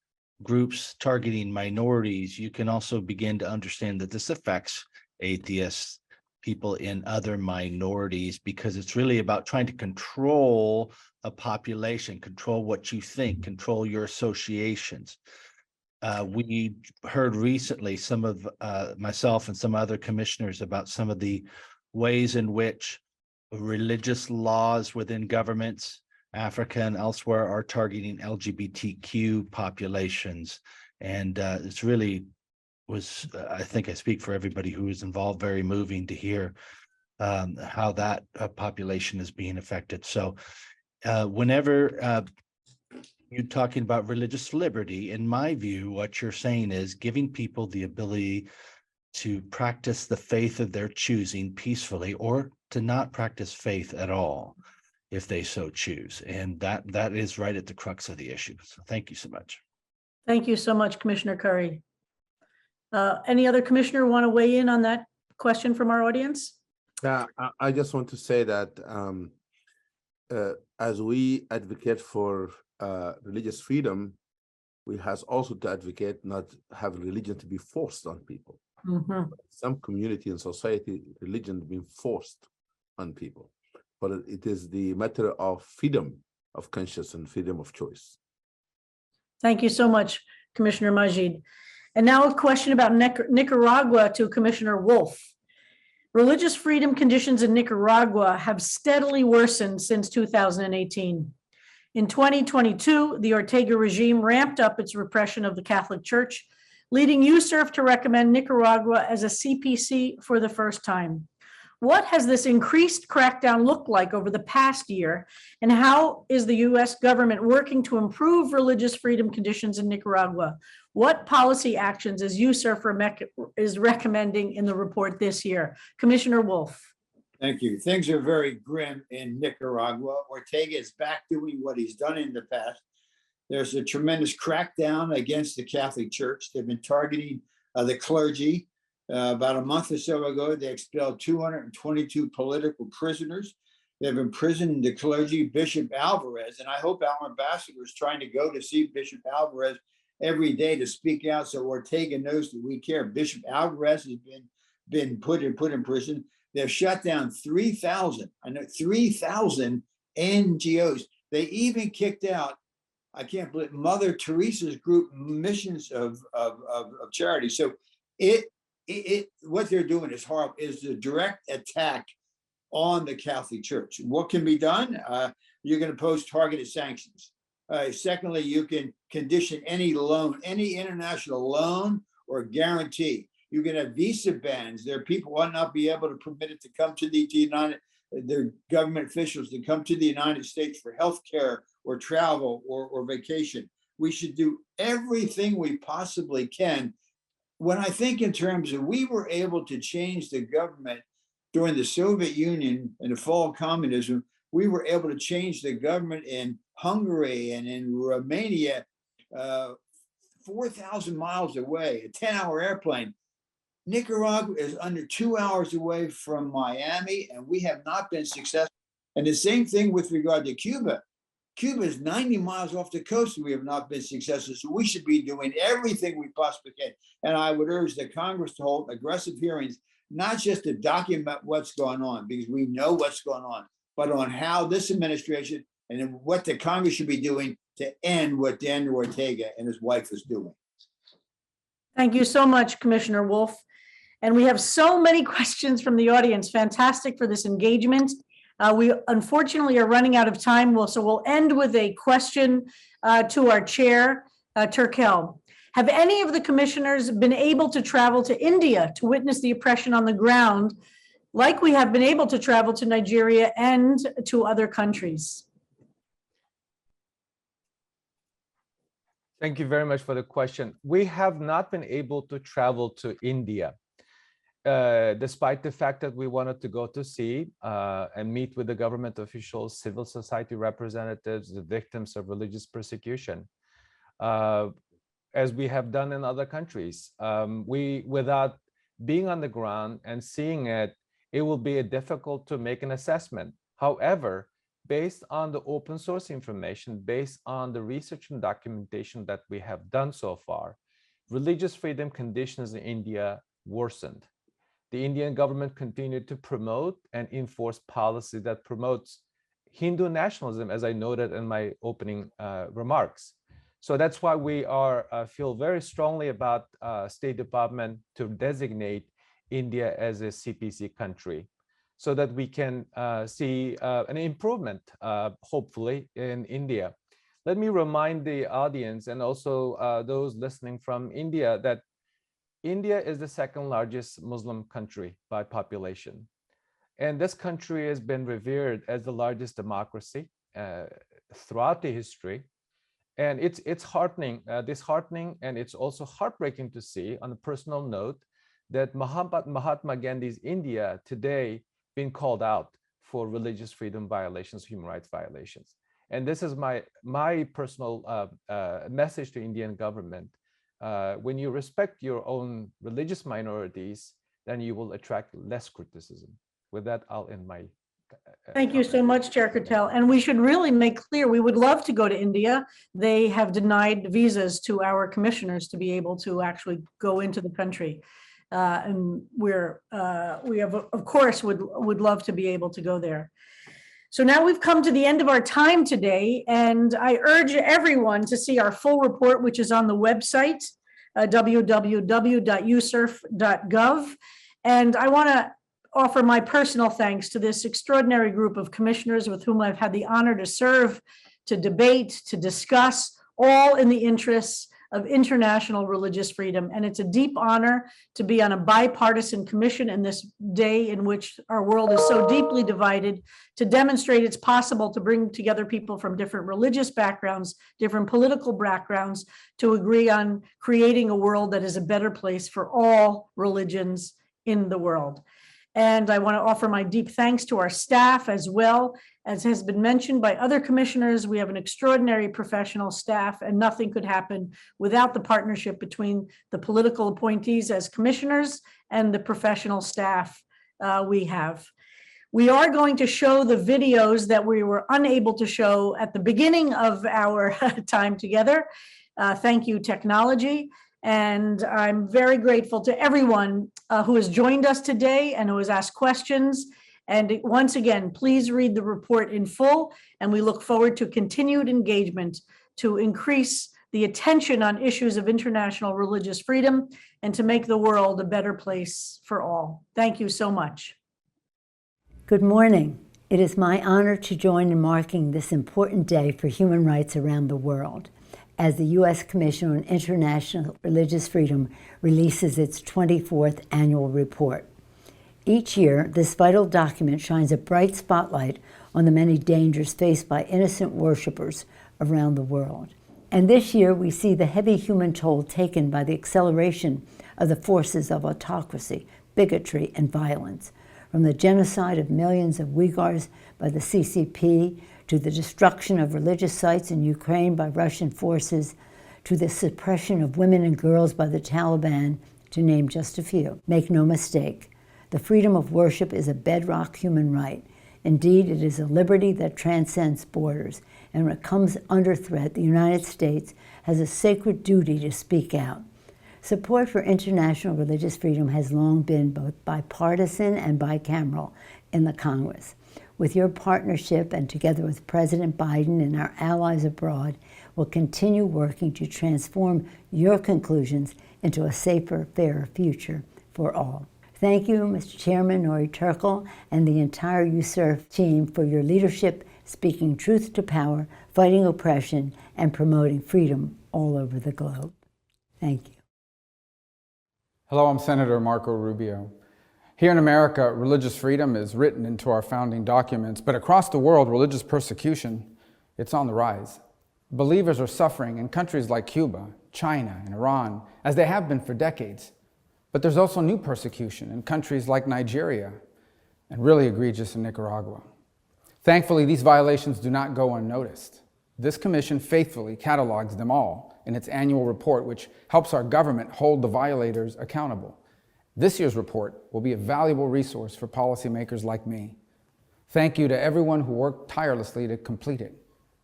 groups targeting minorities, you can also begin to understand that this affects atheists, people in other minorities, because it's really about trying to control a population, control what you think, control your associations. We heard recently some of myself and some other commissioners about some of the ways in which religious laws within governments, Africa and elsewhere, are targeting LGBTQ populations. And it's really was, I think I speak for everybody who was involved, very moving to hear how that population is being affected. So whenever you're talking about religious liberty, in my view, what you're saying is giving people the ability to practice the faith of their choosing peacefully, or to not practice faith at all if they so choose. And that is right at the crux of the issue. So thank you so much. Thank you so much, Commissioner Curry. Any other commissioner want to weigh in on that question from our audience? Yeah, I just want to say that as we advocate for religious freedom, we have also to advocate not have religion to be forced on people. Mhm. Some community and society, religion being forced on people, but it is the matter of freedom of conscience and freedom of choice. Thank you so much, Commissioner Majid. And now a question about Nicaragua to Commissioner Wolf. Religious freedom conditions in Nicaragua have steadily worsened since 2018. In 2022, the Ortega regime ramped up its repression of the Catholic Church, leading USCIRF to recommend Nicaragua as a CPC for the first time. What has this increased crackdown looked like over the past year, and how is the U.S. government working to improve religious freedom conditions in Nicaragua? What policy actions is USCIRF is recommending in the report this year? Commissioner Wolf. Thank you. Things are very grim in Nicaragua. Ortega is back doing what he's done in the past. There's a tremendous crackdown against the Catholic Church. They've been targeting the clergy. About a month or so ago, they expelled 222 political prisoners. They've imprisoned the clergy, Bishop Alvarez, and I hope our ambassador is trying to go to see Bishop Alvarez every day to speak out so Ortega knows that we care. Bishop Alvarez has been put in prison. They've shut down 3,000 NGOs. They even kicked out, I can't believe, Mother Teresa's group, Missions of Charity. So what they're doing is horrible, is a direct attack on the Catholic Church. What can be done? You're going to impose targeted sanctions. Secondly, you can condition any loan, any international loan or guarantee. You can have visa bans. There are people who will not be able to permit it to come to their government officials to come to the United States for healthcare or travel or vacation. We should do everything we possibly can. When I think in terms of, we were able to change the government during the Soviet Union and the fall of communism, we were able to change the government in Hungary and in Romania, 4,000 miles away, a 10-hour airplane. Nicaragua is under 2 hours away from Miami, and we have not been successful. And the same thing with regard to Cuba. Cuba is 90 miles off the coast, and we have not been successful. So we should be doing everything we possibly can. And I would urge the Congress to hold aggressive hearings, not just to document what's going on, because we know what's going on, but on how this administration and what the Congress should be doing to end what Daniel Ortega and his wife is doing. Thank you so much, Commissioner Wolf. And we have so many questions from the audience. Fantastic for this engagement. We unfortunately are running out of time. So we'll end with a question to our chair, Turkel. Have any of the commissioners been able to travel to India to witness the oppression on the ground, like we have been able to travel to Nigeria and to other countries? Thank you very much for the question. We have not been able to travel to India, despite the fact that we wanted to go to see and meet with the government officials, civil society representatives, the victims of religious persecution, as we have done in other countries. Without being on the ground and seeing it, it will be difficult to make an assessment. However, based on the open source information, based on the research and documentation that we have done so far, religious freedom conditions in India worsened. The Indian government continued to promote and enforce policy that promotes Hindu nationalism, as I noted in my opening remarks. So that's why we feel very strongly about State Department to designate India as a CPC country, so that we can see an improvement, hopefully, in India. Let me remind the audience and also those listening from India that India is the second largest Muslim country by population. And this country has been revered as the largest democracy throughout the history. And it's heartening, disheartening, and it's also heartbreaking to see, on a personal note, that Mahatma Gandhi's India today being called out for religious freedom violations, human rights violations. And this is my personal message to Indian government. When you respect your own religious minorities, then you will attract less criticism. With that, I'll end my Thank you so much, Chair Patel. And we should really make clear, we would love to go to India. They have denied visas to our commissioners to be able to actually go into the country. And we have, of course, would love to be able to go there. So now we've come to the end of our time today, and I urge everyone to see our full report, which is on the website, www.uscirf.gov. And I want to offer my personal thanks to this extraordinary group of commissioners with whom I've had the honor to serve, to debate, to discuss, all in the interests of international religious freedom. And it's a deep honor to be on a bipartisan commission in this day in which our world is so deeply divided, to demonstrate it's possible to bring together people from different religious backgrounds, different political backgrounds, to agree on creating a world that is a better place for all religions in the world. And I want to offer my deep thanks to our staff as well. As has been mentioned by other commissioners, we have an extraordinary professional staff, and nothing could happen without the partnership between the political appointees as commissioners and the professional staff we have. We are going to show the videos that we were unable to show at the beginning of our time together. Thank you, technology. And I'm very grateful to everyone who has joined us today and who has asked questions. And once again, please read the report in full, and we look forward to continued engagement to increase the attention on issues of international religious freedom and to make the world a better place for all. Thank you so much. Good morning. It is my honor to join in marking this important day for human rights around the world, as the U.S. Commission on International Religious Freedom releases its 24th annual report. Each year, this vital document shines a bright spotlight on the many dangers faced by innocent worshipers around the world. And this year, we see the heavy human toll taken by the acceleration of the forces of autocracy, bigotry, and violence, from the genocide of millions of Uyghurs by the CCP, to the destruction of religious sites in Ukraine by Russian forces, to the suppression of women and girls by the Taliban, to name just a few. Make no mistake, the freedom of worship is a bedrock human right. Indeed, it is a liberty that transcends borders, and when it comes under threat, the United States has a sacred duty to speak out. Support for international religious freedom has long been both bipartisan and bicameral in the Congress. With your partnership and together with President Biden and our allies abroad, we'll continue working to transform your conclusions into a safer, fairer future for all. Thank you, Mr. Chairman Nuri Turkel, and the entire USCIRF team for your leadership, speaking truth to power, fighting oppression, and promoting freedom all over the globe. Thank you. Hello, I'm Senator Marco Rubio. Here in America, religious freedom is written into our founding documents, but across the world, religious persecution, it's on the rise. Believers are suffering in countries like Cuba, China, and Iran, as they have been for decades. But there's also new persecution in countries like Nigeria, and really egregious in Nicaragua. Thankfully, these violations do not go unnoticed. This commission faithfully catalogs them all in its annual report, which helps our government hold the violators accountable. This year's report will be a valuable resource for policymakers like me. Thank you to everyone who worked tirelessly to complete it.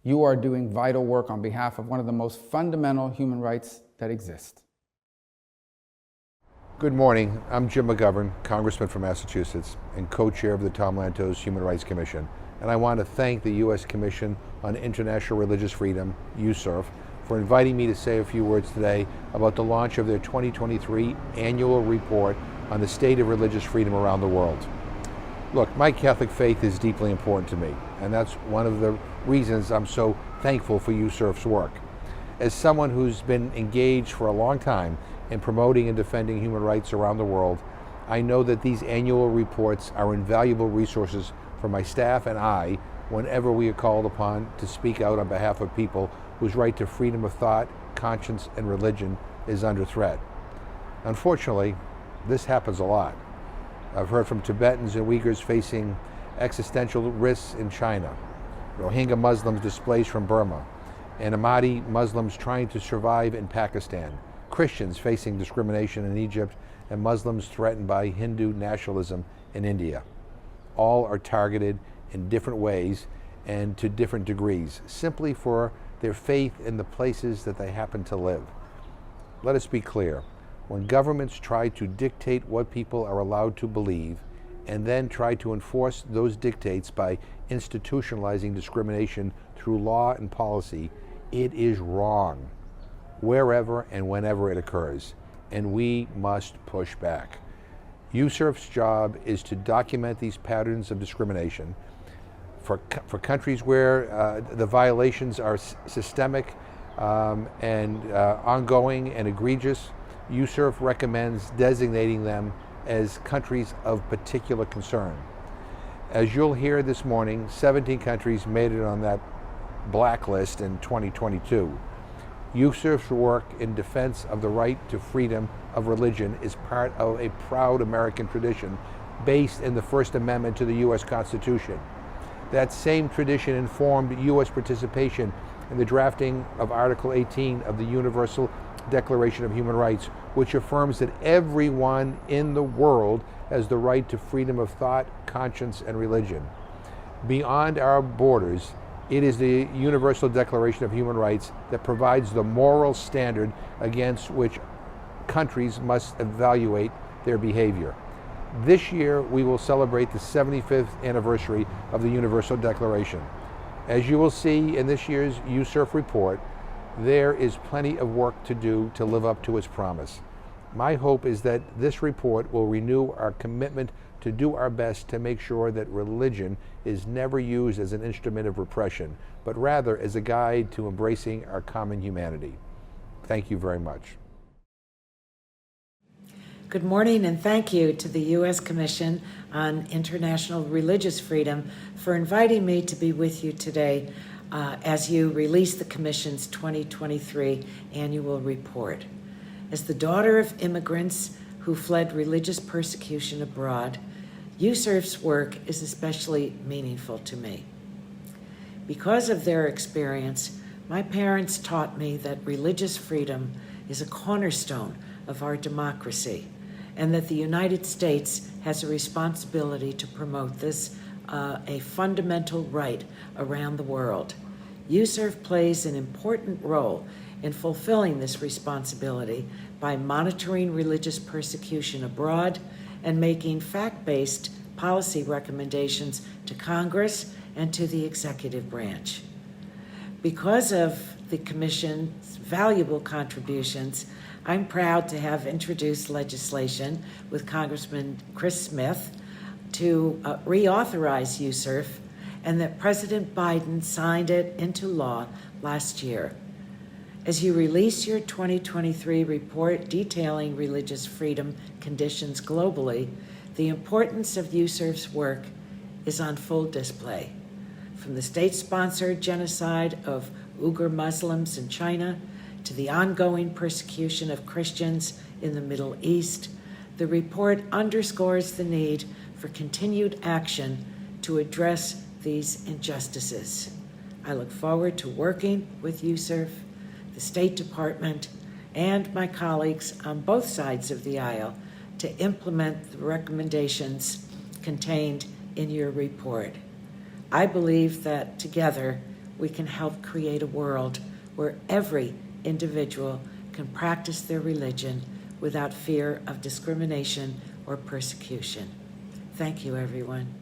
You are doing vital work on behalf of one of the most fundamental human rights that exist. Good morning. I'm Jim McGovern, Congressman from Massachusetts and co-chair of the Tom Lantos Human Rights Commission. And I want to thank the U.S. Commission on International Religious Freedom, USCIRF, for inviting me to say a few words today about the launch of their 2023 annual report on the state of religious freedom around the world. Look, my Catholic faith is deeply important to me, and that's one of the reasons I'm so thankful for USCIRF's work. As someone who's been engaged for a long time in promoting and defending human rights around the world, I know that these annual reports are invaluable resources for my staff and I whenever we are called upon to speak out on behalf of people whose right to freedom of thought, conscience, and religion is under threat. Unfortunately, this happens a lot. I've heard from Tibetans and Uyghurs facing existential risks in China, Rohingya Muslims displaced from Burma, and Ahmadi Muslims trying to survive in Pakistan, Christians facing discrimination in Egypt, and Muslims threatened by Hindu nationalism in India. All are targeted in different ways and to different degrees, simply for their faith in the places that they happen to live. Let us be clear. When governments try to dictate what people are allowed to believe and then try to enforce those dictates by institutionalizing discrimination through law and policy, it is wrong, wherever and whenever it occurs, and we must push back. USCIRF's job is to document these patterns of discrimination. For countries where the violations are systemic and ongoing and egregious, USCIRF recommends designating them as countries of particular concern. As you'll hear this morning, 17 countries made it on that blacklist in 2022. USCIRF's work in defense of the right to freedom of religion is part of a proud American tradition based in the First Amendment to the U.S. Constitution. That same tradition informed U.S. participation in the drafting of Article 18 of the Universal Declaration of Human Rights, which affirms that everyone in the world has the right to freedom of thought, conscience, and religion. Beyond our borders, it is the Universal Declaration of Human Rights that provides the moral standard against which countries must evaluate their behavior. This year, we will celebrate the 75th anniversary of the Universal Declaration. As you will see in this year's USCIRF report, there is plenty of work to do to live up to its promise. My hope is that this report will renew our commitment to do our best to make sure that religion is never used as an instrument of repression, but rather as a guide to embracing our common humanity. Thank you very much. Good morning, and thank you to the U.S. Commission on International Religious Freedom for inviting me to be with you today as you release the Commission's 2023 annual report. As the daughter of immigrants who fled religious persecution abroad, USCIRF's work is especially meaningful to me. Because of their experience, my parents taught me that religious freedom is a cornerstone of our democracy, and that the United States has a responsibility to promote this, a fundamental right around the world. USCIRF plays an important role in fulfilling this responsibility by monitoring religious persecution abroad and making fact-based policy recommendations to Congress and to the executive branch. Because of the Commission's valuable contributions, I'm proud to have introduced legislation with Congressman Chris Smith to reauthorize USCIRF, and that President Biden signed it into law last year. As you release your 2023 report detailing religious freedom conditions globally, the importance of USCIRF's work is on full display. From the state-sponsored genocide of Uyghur Muslims in China to the ongoing persecution of Christians in the Middle East, the report underscores the need for continued action to address these injustices. I look forward to working with USCIRF, the State Department, and my colleagues on both sides of the aisle to implement the recommendations contained in your report. I believe that together we can help create a world where every individual can practice their religion without fear of discrimination or persecution. Thank you, everyone.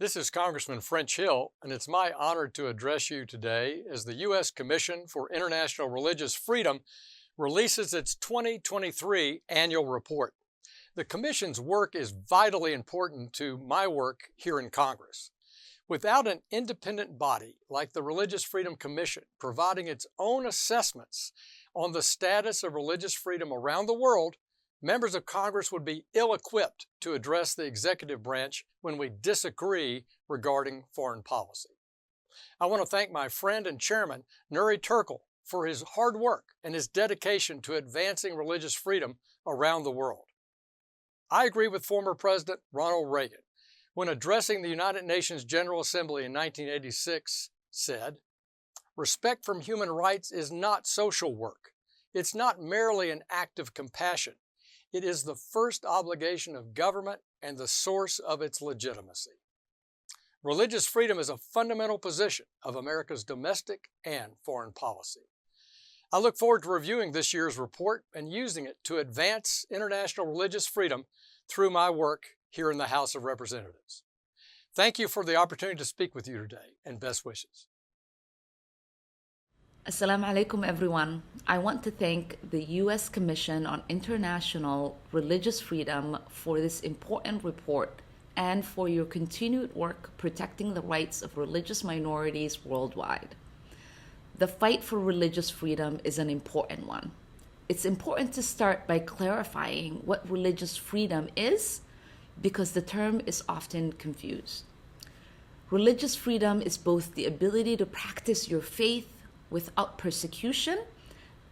This is Congressman French Hill, and it's my honor to address you today as the U.S. Commission for International Religious Freedom releases its 2023 annual report. The Commission's work is vitally important to my work here in Congress. Without an independent body like the Religious Freedom Commission providing its own assessments on the status of religious freedom around the world, members of Congress would be ill-equipped to address the executive branch when we disagree regarding foreign policy. I want to thank my friend and chairman, Nuri Turkel, for his hard work and his dedication to advancing religious freedom around the world. I agree with former President Ronald Reagan when addressing the United Nations General Assembly in 1986 said, "Respect for human rights is not social work. It's not merely an act of compassion. It is the first obligation of government and the source of its legitimacy." Religious freedom is a fundamental position of America's domestic and foreign policy. I look forward to reviewing this year's report and using it to advance international religious freedom through my work here in the House of Representatives. Thank you for the opportunity to speak with you today, and best wishes. Assalamu alaikum, everyone. I want to thank the U.S. Commission on International Religious Freedom for this important report and for your continued work protecting the rights of religious minorities worldwide. The fight for religious freedom is an important one. It's important to start by clarifying what religious freedom is, because the term is often confused. Religious freedom is both the ability to practice your faith without persecution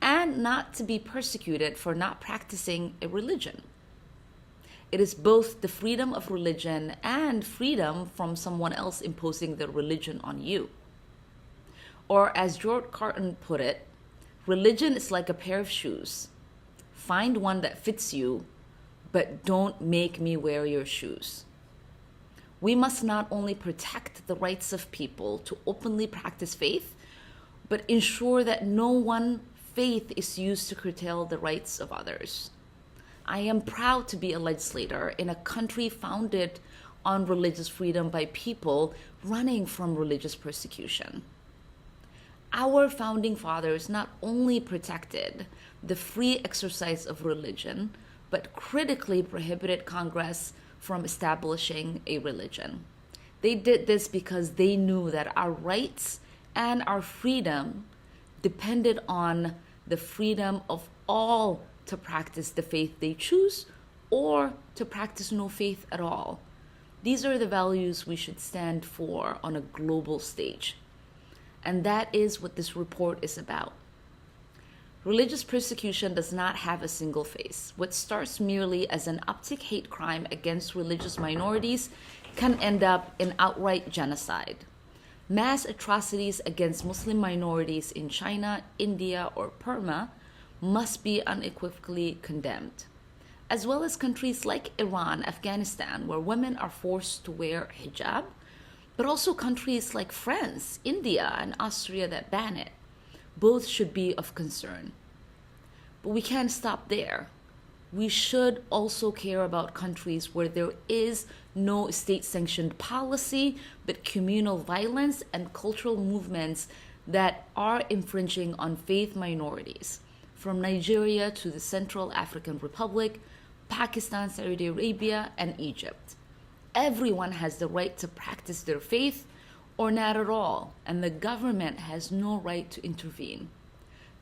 and not to be persecuted for not practicing a religion. It is both the freedom of religion and freedom from someone else imposing their religion on you. Or as George Carton put it, religion is like a pair of shoes. Find one that fits you, but don't make me wear your shoes. We must not only protect the rights of people to openly practice faith, but ensure that no one faith is used to curtail the rights of others. I am proud to be a legislator in a country founded on religious freedom by people running from religious persecution. Our founding fathers not only protected the free exercise of religion, but critically prohibited Congress from establishing a religion. They did this because they knew that our rights and our freedom depended on the freedom of all to practice the faith they choose or to practice no faith at all. These are the values we should stand for on a global stage. And that is what this report is about. Religious persecution does not have a single face. What starts merely as an optic hate crime against religious minorities can end up in outright genocide. Mass atrocities against Muslim minorities in China, India, or Burma must be unequivocally condemned, as well as countries like Iran, Afghanistan, where women are forced to wear hijab, but also countries like France, India, and Austria that ban it. Both should be of concern. But we can't stop there. We should also care about countries where there is no state-sanctioned policy, but communal violence and cultural movements that are infringing on faith minorities, from Nigeria to the Central African Republic, Pakistan, Saudi Arabia, and Egypt. Everyone has the right to practice their faith or not at all, and the government has no right to intervene.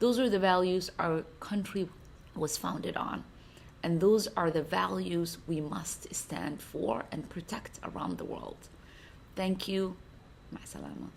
Those are the values our country was founded on, and those are the values we must stand for and protect around the world. Thank you. Ma salama.